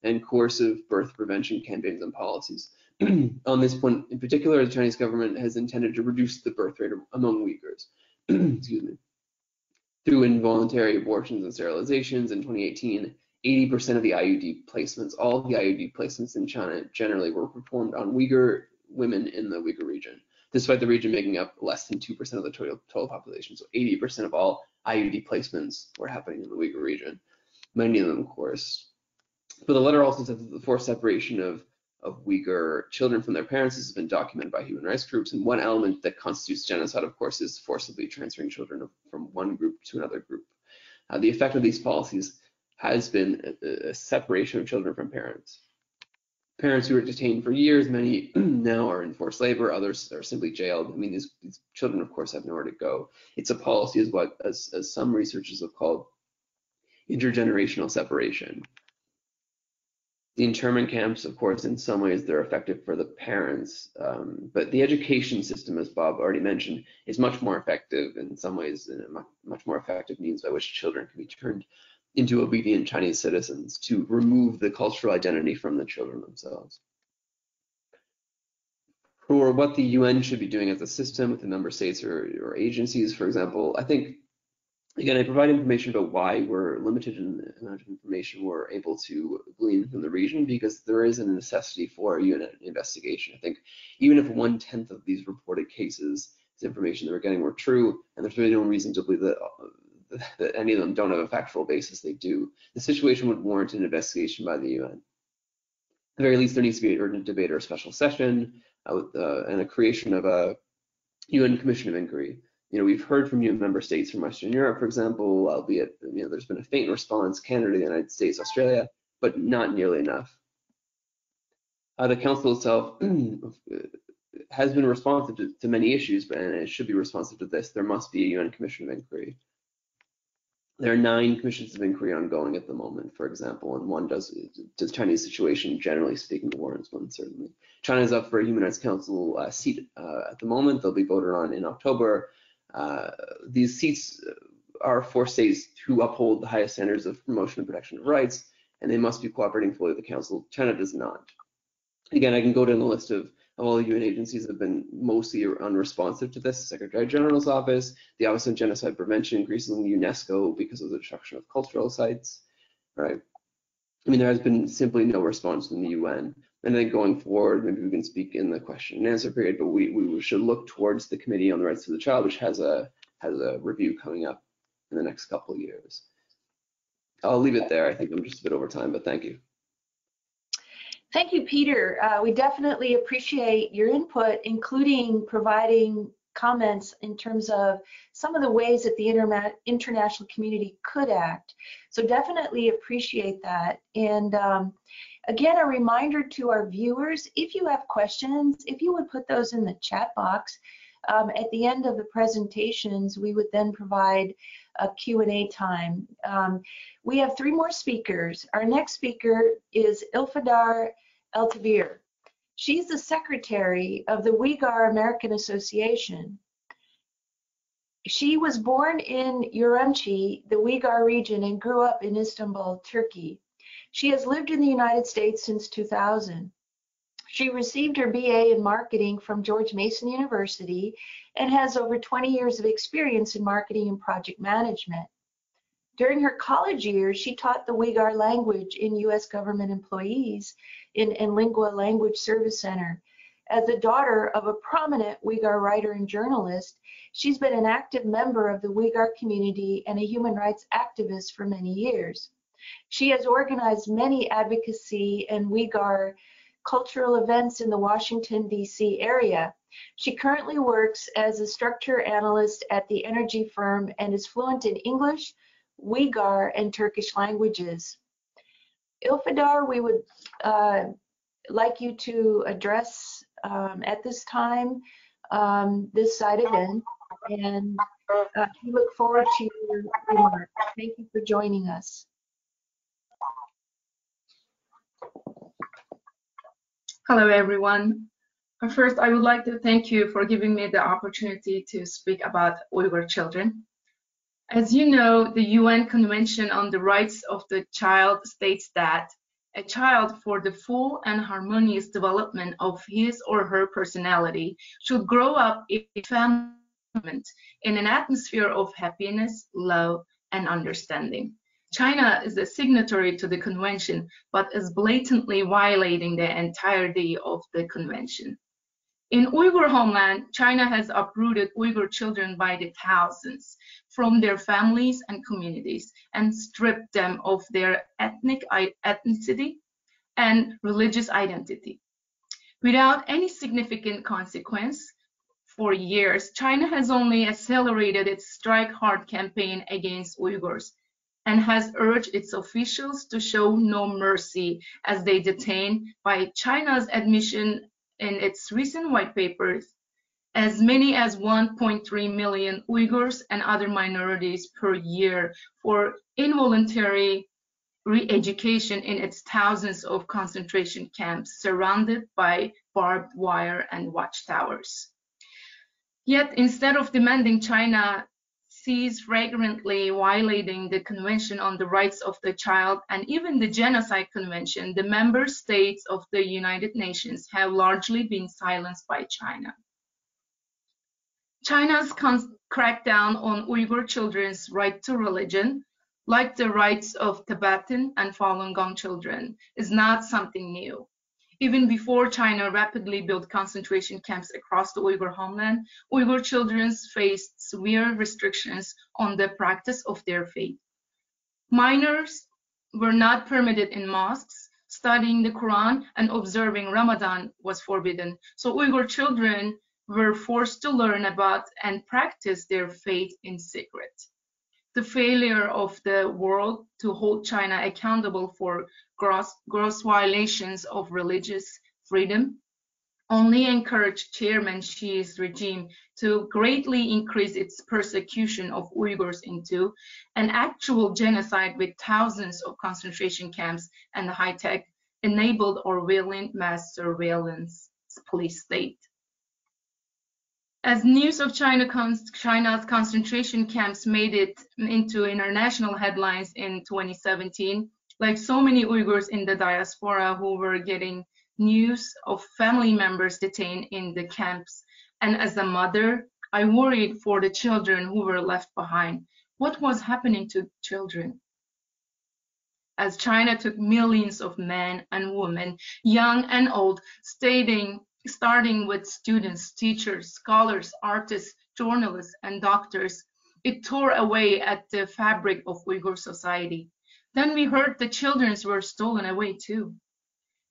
and coercive birth prevention campaigns and policies. On this point in particular, the Chinese government has intended to reduce the birth rate among Uyghurs. Excuse me. Through involuntary abortions and sterilizations in 2018, 80% of the IUD placements, all the IUD placements in China generally were performed on Uyghur women in the Uyghur region, despite the region making up less than 2% of the total population. So 80% of all IUD placements were happening in the Uyghur region, many of them, of course. But the letter also says that the forced separation of Uyghur children from their parents has been documented by human rights groups. And one element that constitutes genocide, of course, is forcibly transferring children from one group to another group. The effect of these policies has been a separation of children from parents. Parents who were detained for years, many now are in forced labor, others are simply jailed. I mean, these children, of course, have nowhere to go. It's a policy as some researchers have called intergenerational separation. The internment camps, of course, in some ways, they're effective for the parents, but the education system, as Bob already mentioned, is much more effective in some ways, much more effective means by which children can be turned into obedient Chinese citizens to remove the cultural identity from the children themselves. For what the UN should be doing as a system with the member states or agencies, for example, I think, again, I provide information about why we're limited in the amount of information we're able to glean from the region, because there is a necessity for a UN investigation. I think even if 1/10 of these reported cases, this information that we're getting, were true, and there's really no reason to believe that any of them don't have a factual basis, they do, the situation would warrant an investigation by the UN. At the very least, there needs to be an urgent debate or a special session and a creation of a UN Commission of Inquiry. You know, we've heard from UN member states from Western Europe, for example, albeit, you know, there's been a faint response, Canada, the United States, Australia, but not nearly enough. The Council itself has been responsive to many issues, and it should be responsive to this. There must be a UN Commission of Inquiry. There are 9 commissions of inquiry ongoing at the moment, for example, and one does Chinese situation, generally speaking, warrants one, certainly. China is up for a Human Rights Council seat at the moment. They'll be voted on in October. These seats are for states who uphold the highest standards of promotion and protection of rights, and they must be cooperating fully with the Council. China does not. Again, I can go down the list of all the UN agencies that have been mostly unresponsive to this. The Secretary General's Office, the Office of Genocide Prevention, increasingly UNESCO because of the destruction of cultural sites, right? I mean, there has been simply no response from the UN. And then going forward, maybe we can speak in the question and answer period, but we should look towards the Committee on the Rights of the Child, which has a review coming up in the next couple of years. I'll leave it there. I think I'm just a bit over time, but thank you. Thank you, Peter. We definitely appreciate your input, including providing comments in terms of some of the ways that the international community could act. So definitely appreciate that. And again, a reminder to our viewers, if you have questions, if you would put those in the chat box, at the end of the presentations, we would then provide a Q&A time. We have 3 more speakers. Our next speaker is Ilfadar Eltavir. She's the secretary of the Uyghur American Association. She was born in Urumqi, the Uyghur region, and grew up in Istanbul, Turkey. She has lived in the United States since 2000. She received her BA in marketing from George Mason University and has over 20 years of experience in marketing and project management. During her college years, she taught the Uyghur language in U.S. government employees in Lingua Language Service Center. As the daughter of a prominent Uyghur writer and journalist, she's been an active member of the Uyghur community and a human rights activist for many years. She has organized many advocacy and Uyghur cultural events in the Washington, D.C. area. She currently works as a structure analyst at the energy firm and is fluent in English, Uyghur, and Turkish languages. Ilfadar, we would like you to address at this time this side event, and we look forward to your remarks. Thank you for joining us. Hello, everyone. First, I would like to thank you for giving me the opportunity to speak about Uyghur children. As you know, the UN Convention on the Rights of the Child states that a child, for the full and harmonious development of his or her personality, should grow up in a family environment in an atmosphere of happiness, love, and understanding. China is a signatory to the convention, but is blatantly violating the entirety of the convention. In Uyghur homeland, China has uprooted Uyghur children by the thousands from their families and communities and stripped them of their ethnicity and religious identity. Without any significant consequence, for years, China has only accelerated its Strike Hard campaign against Uyghurs and has urged its officials to show no mercy as they detain, by China's admission in its recent white papers, as many as 1.3 million Uyghurs and other minorities per year for involuntary re-education in its thousands of concentration camps surrounded by barbed wire and watchtowers. Yet, instead of demanding China cease flagrantly violating the Convention on the Rights of the Child and even the Genocide Convention, the member states of the United Nations have largely been silenced by China. China's crackdown on Uyghur children's right to religion, like the rights of Tibetan and Falun Gong children, is not something new. Even before China rapidly built concentration camps across the Uyghur homeland, Uyghur children faced severe restrictions on the practice of their faith. Minors were not permitted in mosques, studying the Quran and observing Ramadan was forbidden, so Uyghur children were forced to learn about and practice their faith in secret. The failure of the world to hold China accountable for gross violations of religious freedom only encouraged Chairman Xi's regime to greatly increase its persecution of Uyghurs into an actual genocide with thousands of concentration camps and high-tech enabled Orwellian mass surveillance police state. As news of China's concentration camps made it into international headlines in 2017, like so many Uyghurs in the diaspora who were getting news of family members detained in the camps, and as a mother, I worried for the children who were left behind. What was happening to children? As China took millions of men and women, young and old, starting with students, teachers, scholars, artists, journalists, and doctors, it tore away at the fabric of Uyghur society. Then we heard the children were stolen away too.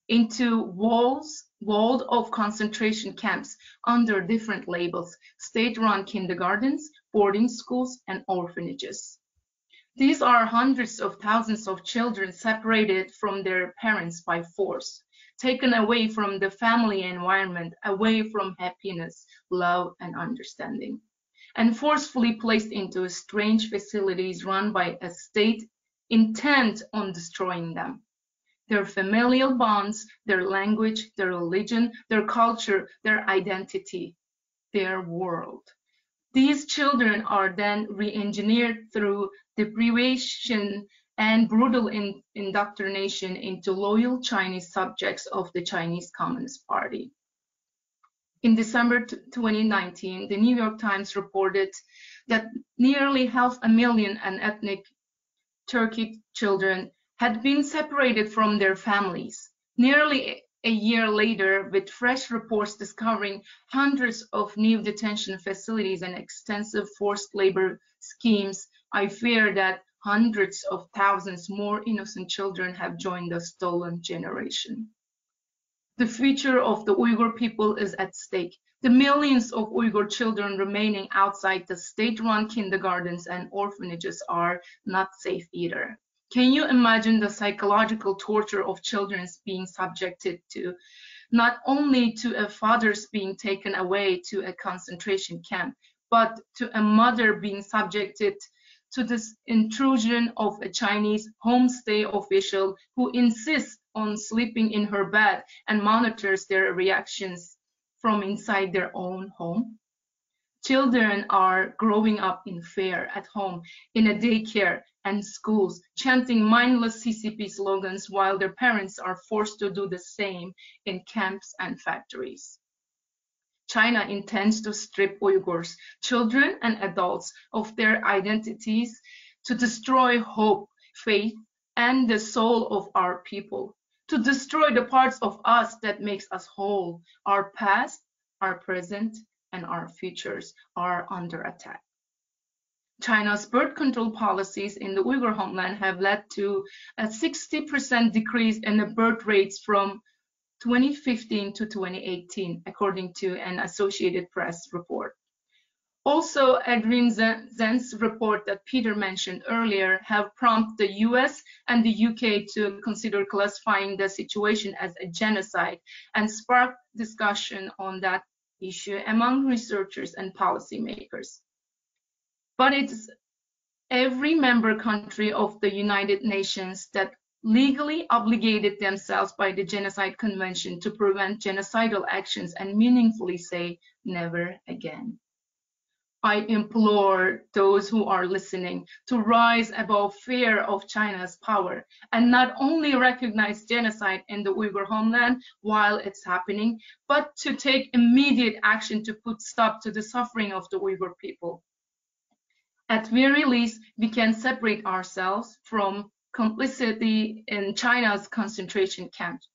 into walled off concentration camps under different labels: state-run kindergartens, boarding schools, and orphanages. These are hundreds of thousands of children separated from their parents by force, taken away from the family environment, away from happiness, love, and understanding, and forcefully placed into strange facilities run by a state intent on destroying them. Their familial bonds, their language, their religion, their culture, their identity, their world. These children are then re-engineered through deprivation and brutal indoctrination into loyal Chinese subjects of the Chinese Communist Party. In December 2019, the New York Times reported that nearly 500,000 ethnic Turkic children had been separated from their families. Nearly a year later, with fresh reports discovering hundreds of new detention facilities and extensive forced labor schemes, I fear that hundreds of thousands more innocent children have joined the stolen generation. The future of the Uyghur people is at stake. The millions of Uyghur children remaining outside the state-run kindergartens and orphanages are not safe either. Can you imagine the psychological torture of children being subjected to, not only to a father's being taken away to a concentration camp, but to a mother being subjected to this intrusion of a Chinese homestay official who insists on sleeping in her bed and monitors their reactions from inside their own home? Children are growing up in fear at home, in a daycare and schools, chanting mindless CCP slogans while their parents are forced to do the same in camps and factories. China intends to strip Uyghurs, children and adults, of their identities, to destroy hope, faith, and the soul of our people, to destroy the parts of us that makes us whole. Our past, our present, and our futures are under attack. China's birth control policies in the Uyghur homeland have led to a 60% decrease in the birth rates from 2015 to 2018, according to an Associated Press report. Also, Irwin Zen's report that Peter mentioned earlier have prompted the US and the UK to consider classifying the situation as a genocide and sparked discussion on that issue among researchers and policymakers. But it's every member country of the United Nations that legally obligated themselves by the Genocide Convention to prevent genocidal actions and meaningfully say never again. I implore those who are listening to rise above fear of China's power and not only recognize genocide in the Uyghur homeland while it's happening, but to take immediate action to put stop to the suffering of the Uyghur people. At very least, we can separate ourselves from complicity in China's concentration camps,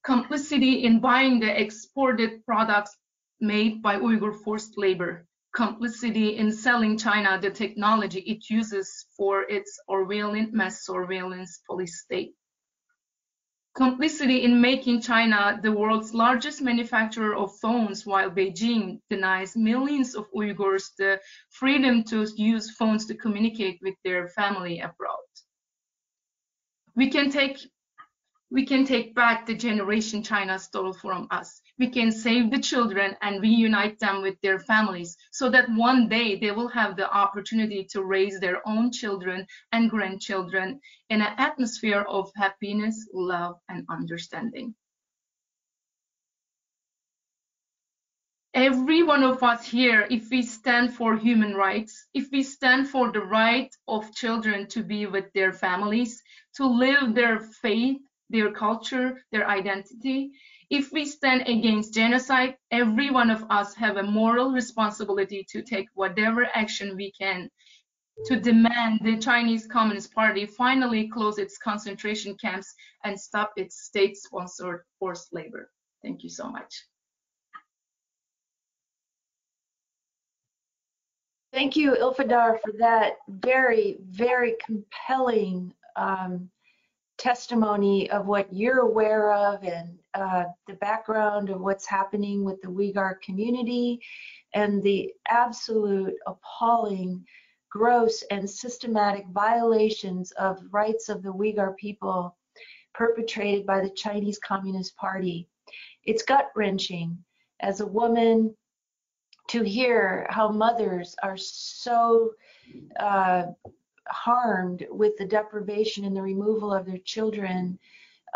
complicity in buying the exported products made by Uyghur forced labor, complicity in selling China the technology it uses for its Orwellian mass surveillance police state, complicity in making China the world's largest manufacturer of phones while Beijing denies millions of Uyghurs the freedom to use phones to communicate with their family abroad. We can take back the generation China stole from us. We can save the children and reunite them with their families so that one day they will have the opportunity to raise their own children and grandchildren in an atmosphere of happiness, love, and understanding. Every one of us here, if we stand for human rights, if we stand for the right of children to be with their families, to live their faith, their culture, their identity, if we stand against genocide, every one of us have a moral responsibility to take whatever action we can to demand the Chinese Communist Party finally close its concentration camps and stop its state-sponsored forced labor. Thank you so much. Thank you, Ilfadar, for that very, very compelling testimony of what you're aware of and the background of what's happening with the Uyghur community and the absolute appalling, gross, and systematic violations of rights of the Uyghur people perpetrated by the Chinese Communist Party. It's gut-wrenching as a woman to hear how mothers are so harmed with the deprivation and the removal of their children.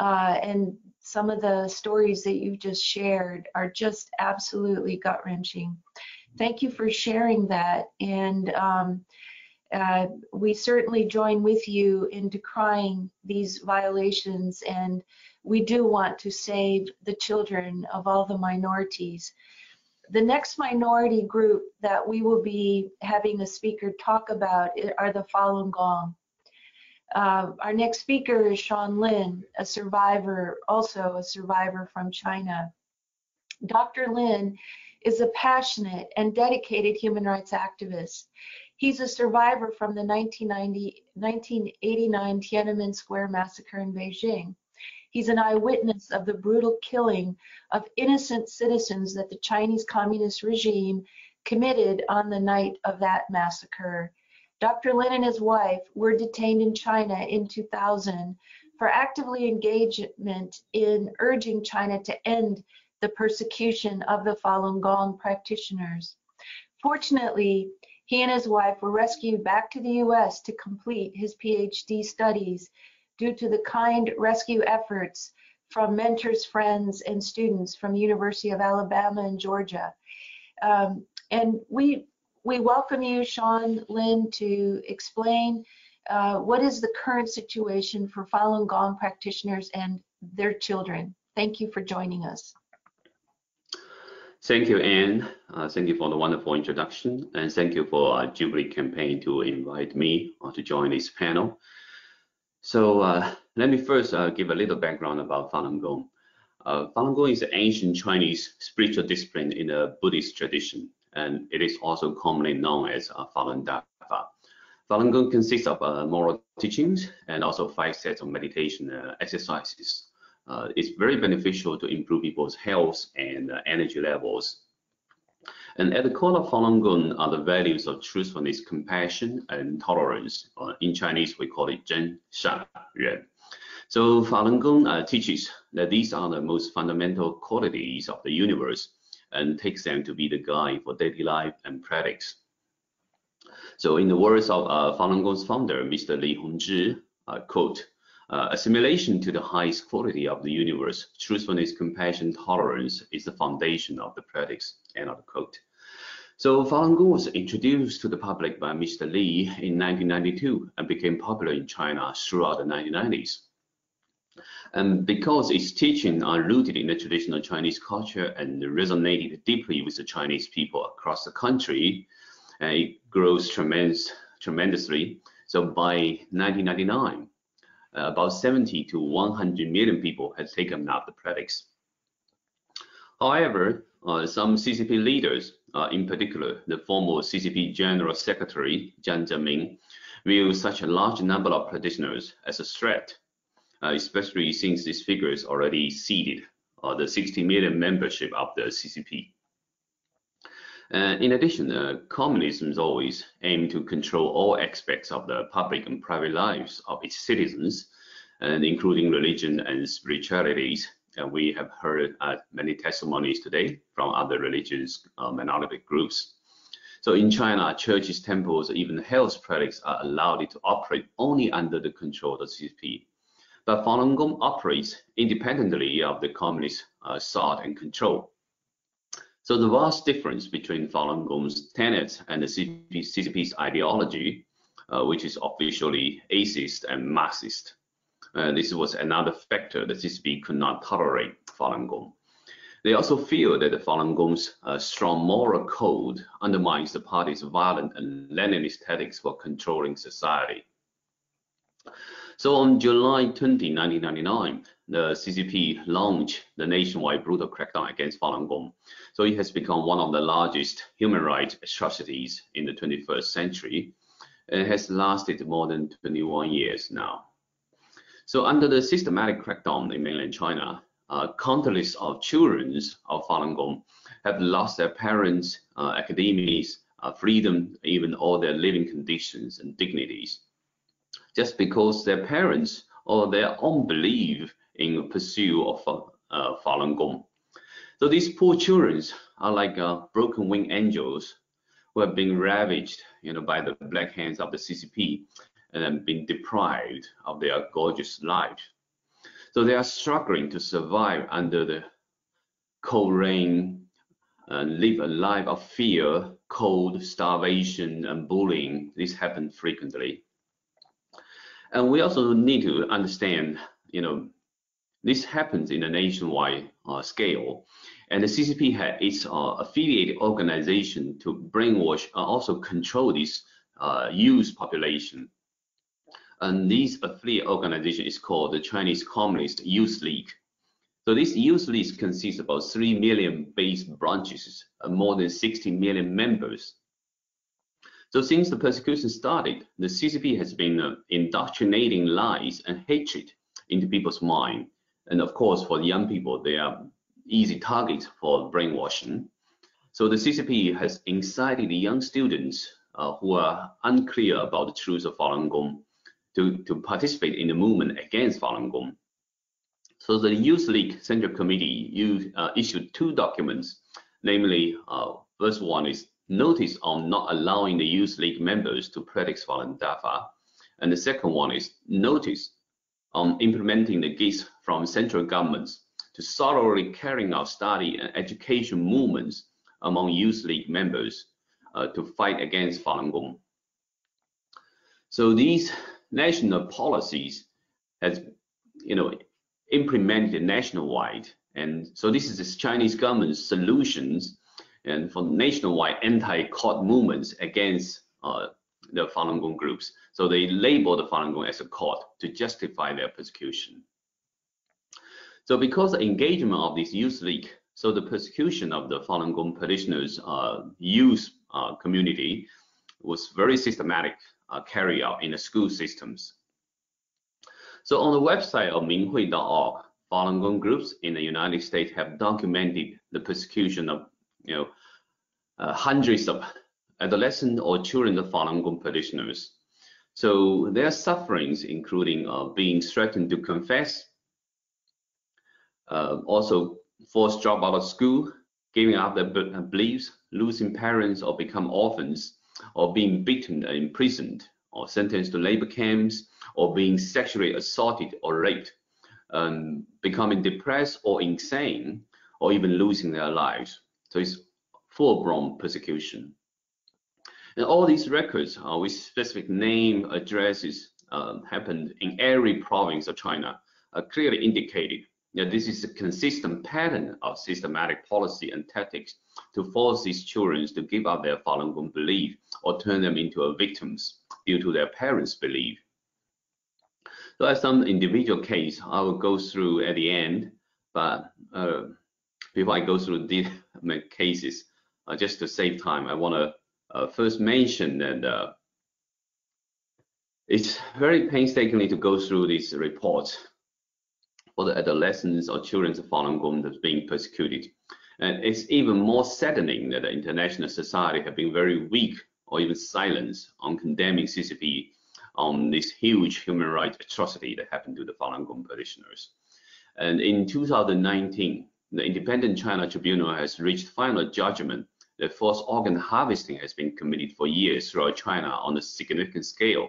And some of the stories that you just shared are just absolutely gut-wrenching. Thank you for sharing that. And we certainly join with you in decrying these violations, and we do want to save the children of all the minorities. The next minority group that we will be having a speaker talk about are the Falun Gong. Our next speaker is Lynn, a survivor, also a survivor from China. Dr. Lynn is a passionate and dedicated human rights activist. He's a survivor from the 1989 Tiananmen Square massacre in Beijing. He's an eyewitness of the brutal killing of innocent citizens that the Chinese Communist regime committed on the night of that massacre. Dr. Lynn and his wife were detained in China in 2000 for actively engagement in urging China to end the persecution of the Falun Gong practitioners. Fortunately, he and his wife were rescued back to the US to complete his PhD studies due to the kind rescue efforts from mentors, friends, and students from the University of Alabama and Georgia. And we welcome you, Lynn, to explain what is the current situation for Falun Gong practitioners and their children. Thank you for joining us. Thank you, Anne. Thank you for the wonderful introduction, and thank you for Jubilee campaign to invite me to join this panel. So let me first give a little background about Falun Gong. Falun Gong is an ancient Chinese spiritual discipline in the Buddhist tradition, and it is also commonly known as Falun Dafa. Falun Gong consists of moral teachings and also 5 sets of meditation exercises. It's very beneficial to improve people's health and energy levels. And at the core of Falun Gong are the values of truthfulness, compassion, and tolerance. In Chinese, we call it Zhen, Shan, Ren. So Falun Gong teaches that these are the most fundamental qualities of the universe and takes them to be the guide for daily life and practice. So in the words of Falun Gong's founder, Mr. Li Hongzhi, quote, assimilation to the highest quality of the universe, truthfulness, compassion, tolerance is the foundation of the practice, end of quote. So Falun Gong was introduced to the public by Mr. Li in 1992 and became popular in China throughout the 1990s. And because its teachings are rooted in the traditional Chinese culture and resonated deeply with the Chinese people across the country, it grows tremendously. So by 1999, about 70 to 100 million people had taken up the practice. However, some CCP leaders, in particular the former CCP General Secretary Jiang Zemin, view such a large number of practitioners as a threat, especially since these figures already exceeded the 60 million membership of the CCP. In addition, communism always aimed to control all aspects of the public and private lives of its citizens, and including religion and spiritualities. We have heard many testimonies today from other religious minority groups. So in China, churches, temples, even health practices are allowed to operate only under the control of the CCP. But Falun Gong operates independently of the communist thought and control. So the vast difference between Falun Gong's tenets and the CCP's ideology, which is officially atheist and Marxist, this was another factor that CCP could not tolerate Falun Gong. They also feel that the Falun Gong's strong moral code undermines the party's violent and Leninist tactics for controlling society. So on July 20, 1999, the CCP launched the nationwide brutal crackdown against Falun Gong. So it has become one of the largest human rights atrocities in the 21st century and has lasted more than 21 years now. So under the systematic crackdown in mainland China, countless of children of Falun Gong have lost their parents, academies, freedom, even all their living conditions and dignities, just because their parents or their own belief in pursuit of Falun Gong. So these poor children are like broken winged angels who have been ravaged, by the black hands of the CCP and have been deprived of their gorgeous lives. So they are struggling to survive under the cold rain and live a life of fear, cold, starvation, and bullying. This happens frequently. And we also need to understand, this happens in a nationwide scale. And the CCP had its affiliated organization to brainwash and also control this youth population. And this affiliate organization is called the Chinese Communist Youth League. So this youth league consists of about 3 million base branches and more than 60 million members. So since the persecution started, the CCP has been indoctrinating lies and hatred into people's mind. And of course, for the young people, they are easy targets for brainwashing. So the CCP has incited the young students who are unclear about the truth of Falun Gong to participate in the movement against Falun Gong. So the Youth League Central Committee issued 2 documents, namely, first one is notice on not allowing the Youth League members to practice Falun Dafa, and the second one is notice on implementing the gifts from central governments to thoroughly carrying out study and education movements among Youth League members to fight against Falun Gong. So these national policies has, implemented nationwide, and so this is the Chinese government's solutions and for nationwide anti-court movements against the Falun Gong groups. So they label the Falun Gong as a court to justify their persecution. So because the engagement of this youth league, so the persecution of the Falun Gong practitioners' youth community was very systematic, carried out in the school systems. So on the website of Minghui.org, Falun Gong groups in the United States have documented the persecution of hundreds of adolescent or children of Falun Gong practitioners. So their sufferings, including being threatened to confess, also forced drop out of school, giving up their beliefs, losing parents or become orphans, or being beaten and imprisoned, or sentenced to labor camps, or being sexually assaulted or raped, becoming depressed or insane, or even losing their lives. So it's full-blown persecution. And all these records with specific name, addresses happened in every province of China, clearly indicated that this is a consistent pattern of systematic policy and tactics to force these children to give up their Falun Gong belief or turn them into victims due to their parents' belief. So as some individual case, I will go through at the end, but before I go through the cases, just to save time, I want to first mention that it's very painstakingly to go through these reports for the adolescents or children of Falun Gong that's being persecuted. And it's even more saddening that the international society have been very weak or even silent on condemning CCP on this huge human rights atrocity that happened to the Falun Gong practitioners. And in 2019, the Independent China Tribunal has reached final judgment that forced organ harvesting has been committed for years throughout China on a significant scale.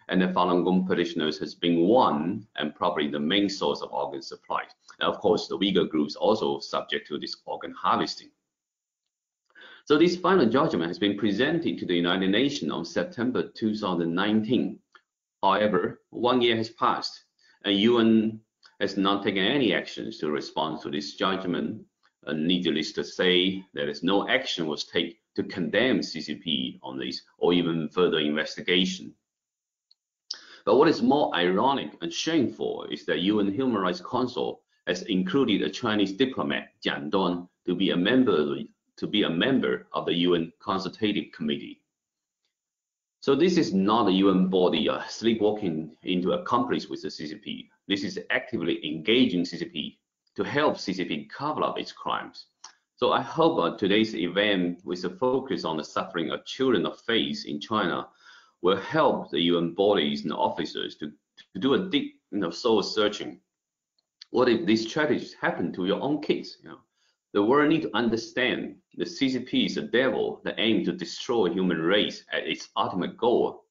And the Falun Gong practitioners has been one and probably the main source of organ supply. And of course, the Uyghur groups also subject to this organ harvesting. So this final judgment has been presented to the United Nations on September 2019. However, 1 year has passed, and UN has not taken any actions to respond to this judgment. And needless to say, there is no action was taken to condemn CCP on this or even further investigation. But what is more ironic and shameful is that UN Human Rights Council has included a Chinese diplomat, Jian Duan, to be a member of the UN Consultative Committee. So this is not a UN body sleepwalking into accomplice with the CCP. This is actively engaging CCP to help CCP cover up its crimes. So I hope today's event, with a focus on the suffering of children of faith in China, will help the UN bodies and officers to do a deep, soul searching. What if these tragedies happen to your own kids? The world needs to understand the CCP is a devil that aims to destroy human race at its ultimate goal.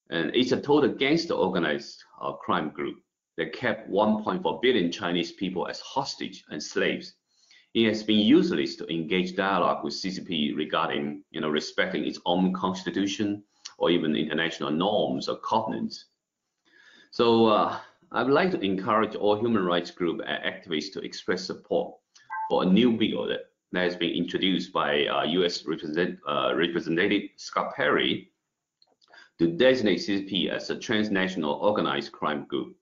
And it's a total gangster organized crime group that kept 1.4 billion Chinese people as hostage and slaves. It has been useless to engage dialogue with CCP regarding, respecting its own constitution or even international norms or covenants. So I would like to encourage all human rights groups and activists to express support for a new bill that has been introduced by U.S. Representative Scott Perry to designate CCP as a transnational organized crime group.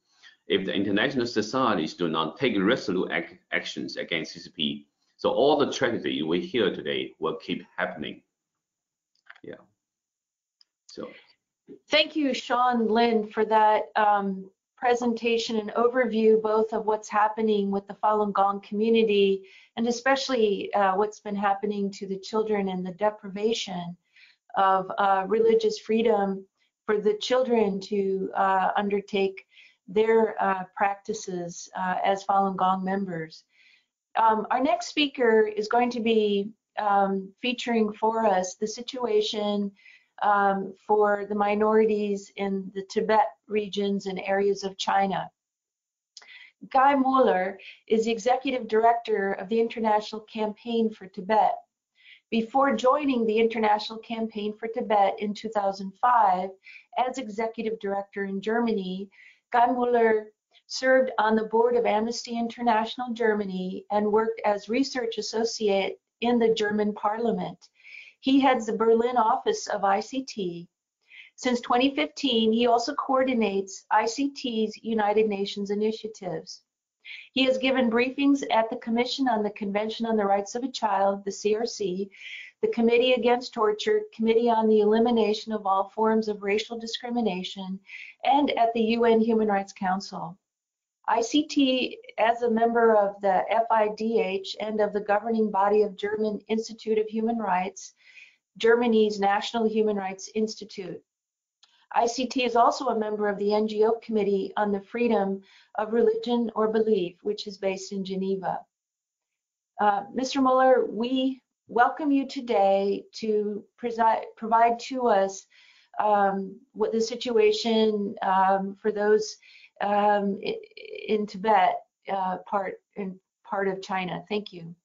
If the international societies do not take resolute actions against CCP, so all the tragedy we hear today will keep happening. Yeah. So. Thank you, Sean, Lynn, for that presentation and overview, both of what's happening with the Falun Gong community and especially what's been happening to the children and the deprivation of religious freedom for the children to undertake their practices as Falun Gong members. Our next speaker is going to be featuring for us the situation for the minorities in the Tibet regions and areas of China. Guy Mueller is the executive director of the International Campaign for Tibet. Before joining the International Campaign for Tibet in 2005 as executive director in Germany, Guy Mueller served on the board of Amnesty International Germany and worked as research associate in the German parliament. He heads the Berlin office of ICT. Since 2015, he also coordinates ICT's United Nations initiatives. He has given briefings at the Commission on the Convention on the Rights of a Child, the CRC, the Committee Against Torture, Committee on the Elimination of All Forms of Racial Discrimination, and at the UN Human Rights Council. ICT, as a member of the FIDH and of the governing body of German Institute of Human Rights, Germany's National Human Rights Institute. ICT is also a member of the NGO Committee on the Freedom of Religion or Belief, which is based in Geneva. Mr. Mueller, we welcome you today to provide to us what the situation for those in Tibet, part of China. Thank you.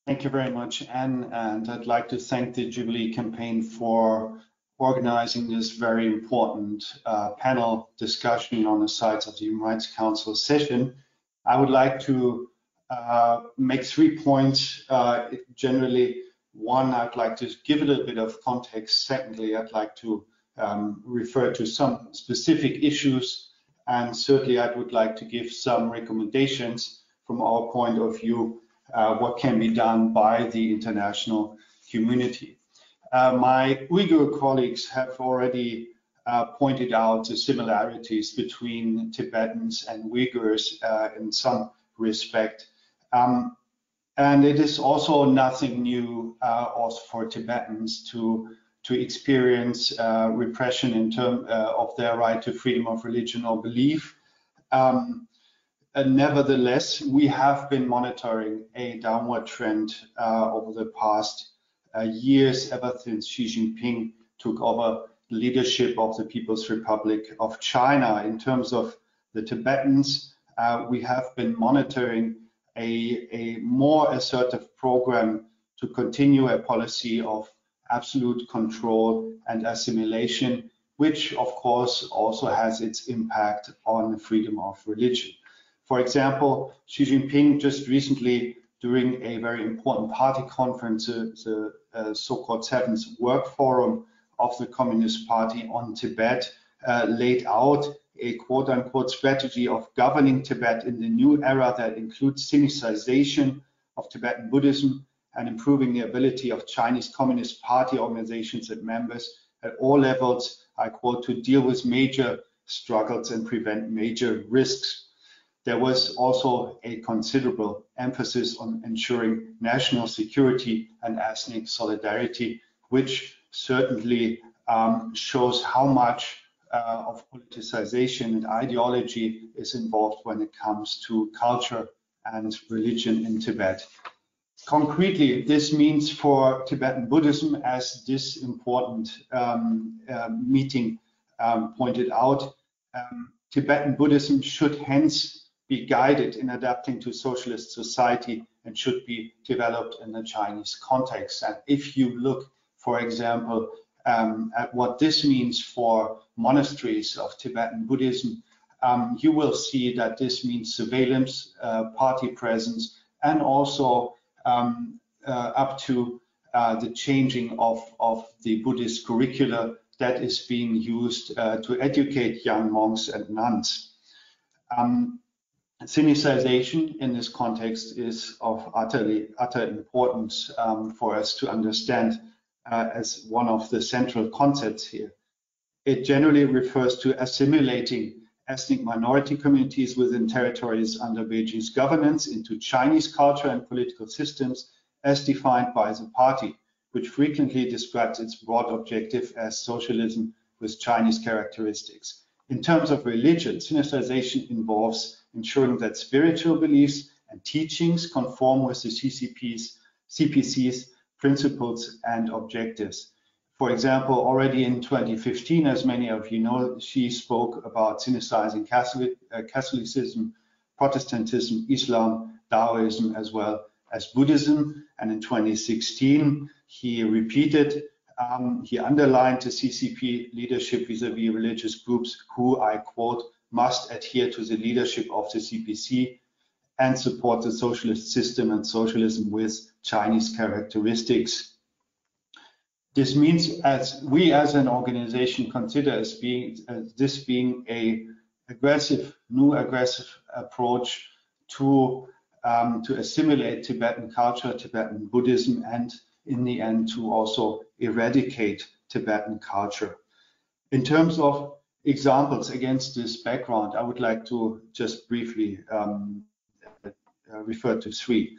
Thank you very much, Anne, and I'd like to thank the Jubilee Campaign for organizing this very important panel discussion on the sides of the Human Rights Council session. I would like to make 3 points. Generally, one, I'd like to give a little bit of context. Secondly, I'd like to refer to some specific issues. And thirdly, I would like to give some recommendations from our point of view, what can be done by the international community. My Uyghur colleagues have already pointed out the similarities between Tibetans and Uyghurs in some respect. And it is also nothing new also for Tibetans to experience repression in terms of their right to freedom of religion or belief. Nevertheless, we have been monitoring a downward trend over the past years, ever since Xi Jinping took over the leadership of the People's Republic of China. In terms of the Tibetans, we have been monitoring a more assertive program to continue a policy of absolute control and assimilation, which of course also has its impact on freedom of religion. For example, Xi Jinping just recently, during a very important party conference, the so-called 7th Work Forum of the Communist Party on Tibet, laid out a quote-unquote strategy of governing Tibet in the new era that includes Sinicization of Tibetan Buddhism and improving the ability of Chinese Communist Party organizations and members at all levels, I quote, to deal with major struggles and prevent major risks. There was also a considerable emphasis on ensuring national security and ethnic solidarity, which certainly shows how much of politicization and ideology is involved when it comes to culture and religion in Tibet. Concretely, this means for Tibetan Buddhism, as this important meeting pointed out, Tibetan Buddhism should hence be guided in adapting to socialist society and should be developed in the Chinese context. And if you look, for example, at what this means for monasteries of Tibetan Buddhism, you will see that this means surveillance, party presence, and also up to the changing of the Buddhist curricula that is being used to educate young monks and nuns. Sinicization in this context is of utter importance for us to understand as one of the central concepts here. It generally refers to assimilating ethnic minority communities within territories under Beijing's governance into Chinese culture and political systems as defined by the party, which frequently describes its broad objective as socialism with Chinese characteristics. In terms of religion, Sinicization involves ensuring that spiritual beliefs and teachings conform with the CPC's principles and objectives. For example, already in 2015, as many of you know, she spoke about Sinicizing Catholicism, Protestantism, Islam, Taoism, as well as Buddhism. And in 2016, he repeated, he underlined the CCP leadership vis-à-vis religious groups who, I quote, must adhere to the leadership of the CPC and support the socialist system and socialism with Chinese characteristics. This means, as we as an organization consider this being a new aggressive approach to assimilate Tibetan culture, Tibetan Buddhism, and in the end to also eradicate Tibetan culture. In terms of examples against this background, I would like to just briefly refer to three.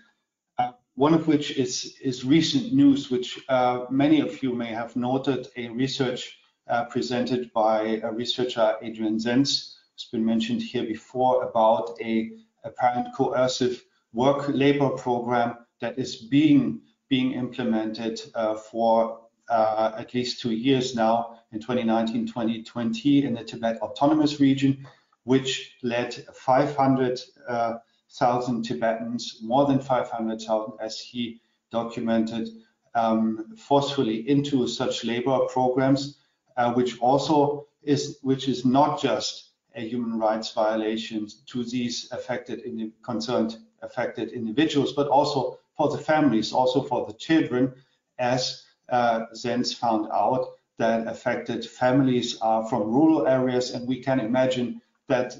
One of which is recent news, which many of you may have noted, a research presented by researcher Adrian Zenz, who's been mentioned here before, about a apparent coercive work labor program that is being implemented for at least 2 years now, in 2019-2020, in the Tibet Autonomous Region, which led 500,000 Tibetans, more than 500,000 as he documented, forcefully into such labor programs, which is not just a human rights violation to these affected individuals, but also for the families, also for the children, as Zenz found out that affected families are from rural areas, and we can imagine that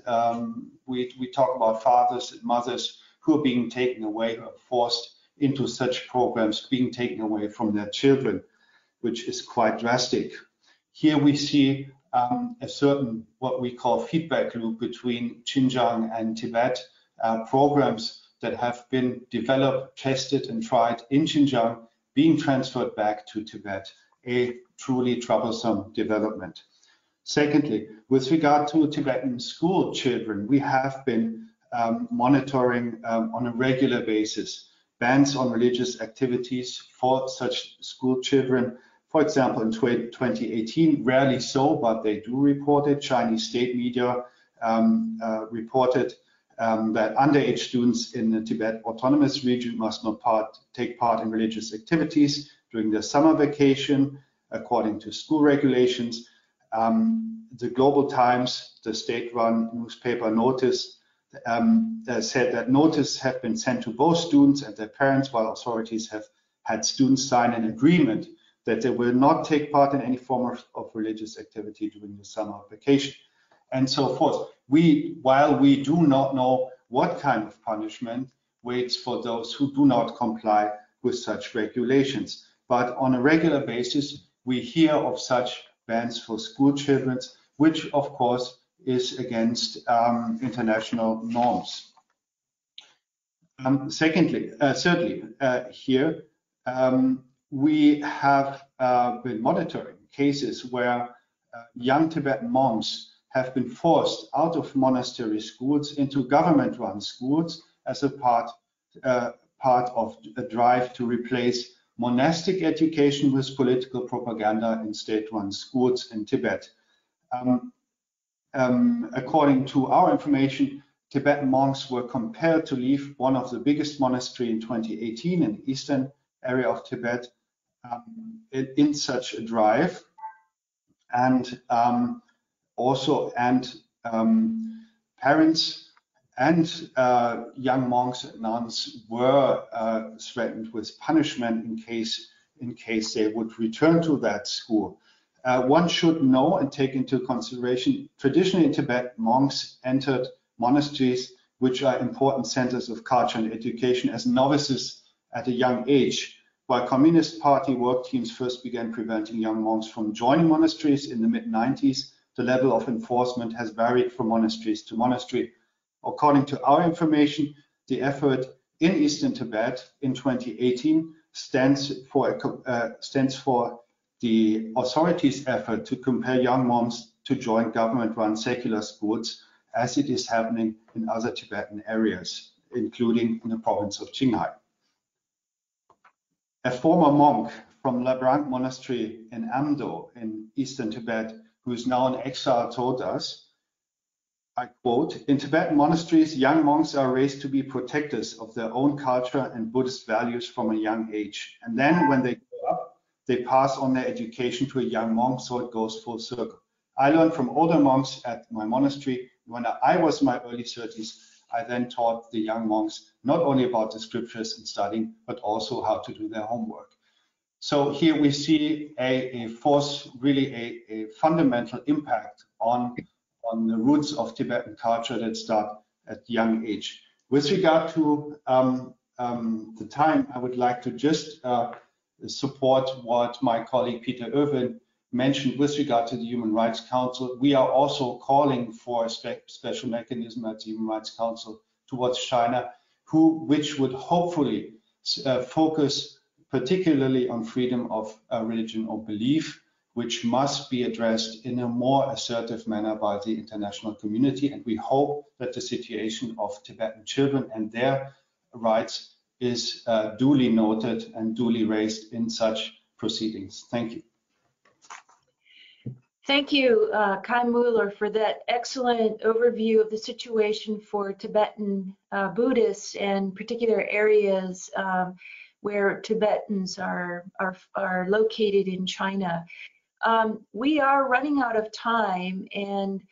we talk about fathers and mothers who are being taken away or forced into such programs, being taken away from their children, which is quite drastic. Here we see a certain, what we call, feedback loop between Xinjiang and Tibet, programs that have been developed, tested, and tried in Xinjiang being transferred back to Tibet, a truly troublesome development. Secondly, with regard to Tibetan school children, we have been monitoring on a regular basis bans on religious activities for such school children. For example, in 2018, rarely so, but they do report it. Chinese state media reported that underage students in the Tibet Autonomous Region must not take part in religious activities during their summer vacation, according to school regulations. The Global Times, the state-run newspaper, said that notice have been sent to both students and their parents, while authorities have had students sign an agreement that they will not take part in any form of religious activity during the summer vacation, and so forth. While we do not know what kind of punishment waits for those who do not comply with such regulations, but on a regular basis, we hear of such bans for school children, which of course is against international norms. Thirdly, here we have been monitoring cases where young Tibetan monks have been forced out of monastery schools into government-run schools as a part of a drive to replace monastic education with political propaganda in state-run schools in Tibet. According to our information, Tibetan monks were compelled to leave one of the biggest monasteries in 2018 in the eastern area of Tibet in such a drive, and parents and young monks and nuns were threatened with punishment in case they would return to that school. One should know and take into consideration, traditionally in Tibet, monks entered monasteries, which are important centers of culture and education, as novices at a young age. While Communist Party work teams first began preventing young monks from joining monasteries in the mid-90s, the level of enforcement has varied from monasteries to monastery. According to our information, the effort in Eastern Tibet in 2018 stands for the authorities' effort to compel young monks to join government-run secular schools, as it is happening in other Tibetan areas, including in the province of Qinghai. A former monk from Labrang Monastery in Amdo in Eastern Tibet, who is now in exile, told us, I quote, "In Tibetan monasteries, young monks are raised to be protectors of their own culture and Buddhist values from a young age. And then when they grow up, they pass on their education to a young monk, so it goes full circle. I learned from older monks at my monastery. When I was in my early 30s, I then taught the young monks not only about the scriptures and studying, but also how to do their homework." So here we see a fundamental impact on the roots of Tibetan culture that start at young age. With regard to the time, I would like to just support what my colleague Peter Irwin mentioned with regard to the Human Rights Council. We are also calling for a special mechanism at the Human Rights Council towards China, which would hopefully focus particularly on freedom of religion or belief, which must be addressed in a more assertive manner by the international community. And we hope that the situation of Tibetan children and their rights is duly noted and duly raised in such proceedings. Thank you. Thank you, Kai Mueller, for that excellent overview of the situation for Tibetan Buddhists and particular areas where Tibetans are located in China. We are running out of time, and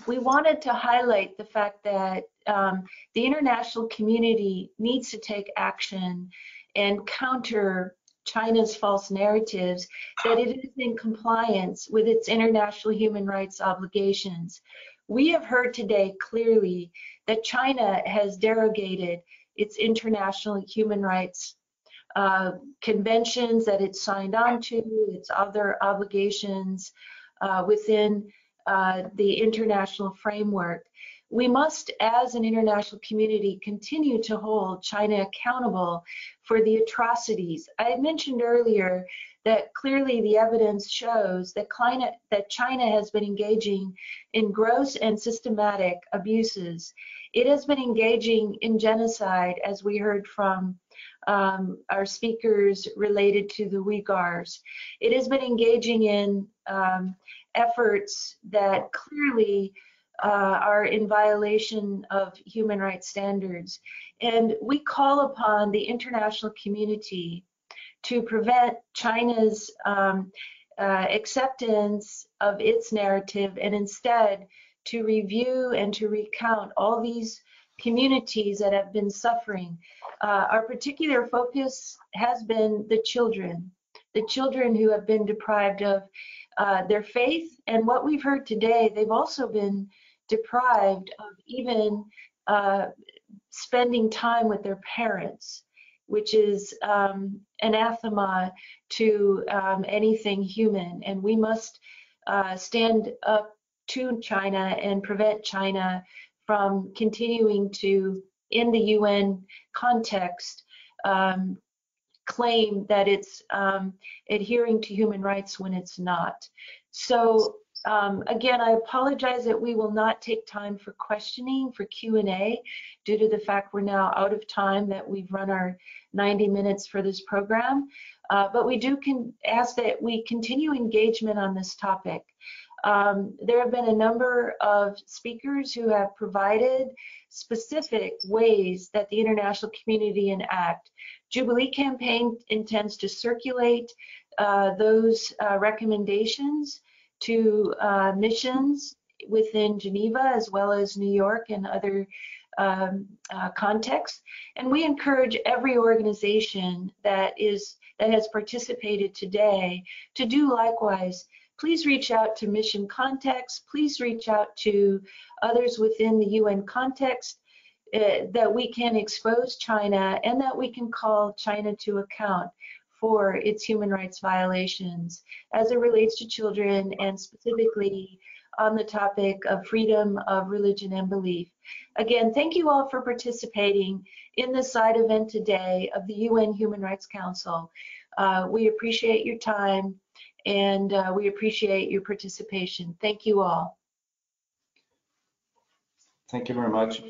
we wanted to highlight the fact that the international community needs to take action and counter China's false narratives that it is in compliance with its international human rights obligations. We have heard today clearly that China has derogated its international human rights conventions that it's signed on to, its other obligations within the international framework. We must, as an international community, continue to hold China accountable for the atrocities. I mentioned earlier that clearly the evidence shows that China has been engaging in gross and systematic abuses. It has been engaging in genocide, as we heard from our speakers related to the Uyghurs. It has been engaging in efforts that clearly are in violation of human rights standards. And we call upon the international community to prevent China's acceptance of its narrative, and instead to review and to recount all these communities that have been suffering. Our particular focus has been the children who have been deprived of their faith. And what we've heard today, they've also been deprived of even spending time with their parents. which is anathema to anything human. And we must stand up to China and prevent China from continuing to, in the UN context, claim that it's adhering to human rights when it's not. So again, I apologize that we will not take time for questioning, for Q&A, due to the fact we're now out of time, that we've run our 90 minutes for this program. But we do ask that we continue engagement on this topic. There have been a number of speakers who have provided specific ways that the international community enact. Jubilee Campaign intends to circulate those recommendations to missions within Geneva as well as New York and other contexts. And we encourage every organization that has participated today to do likewise. Please reach out to mission contacts. Please reach out to others within the UN context that we can expose China and that we can call China to account for its human rights violations as it relates to children, and specifically on the topic of freedom of religion and belief. Again, thank you all for participating in this side event today of the UN Human Rights Council. We appreciate your time, and we appreciate your participation. Thank you all. Thank you very much.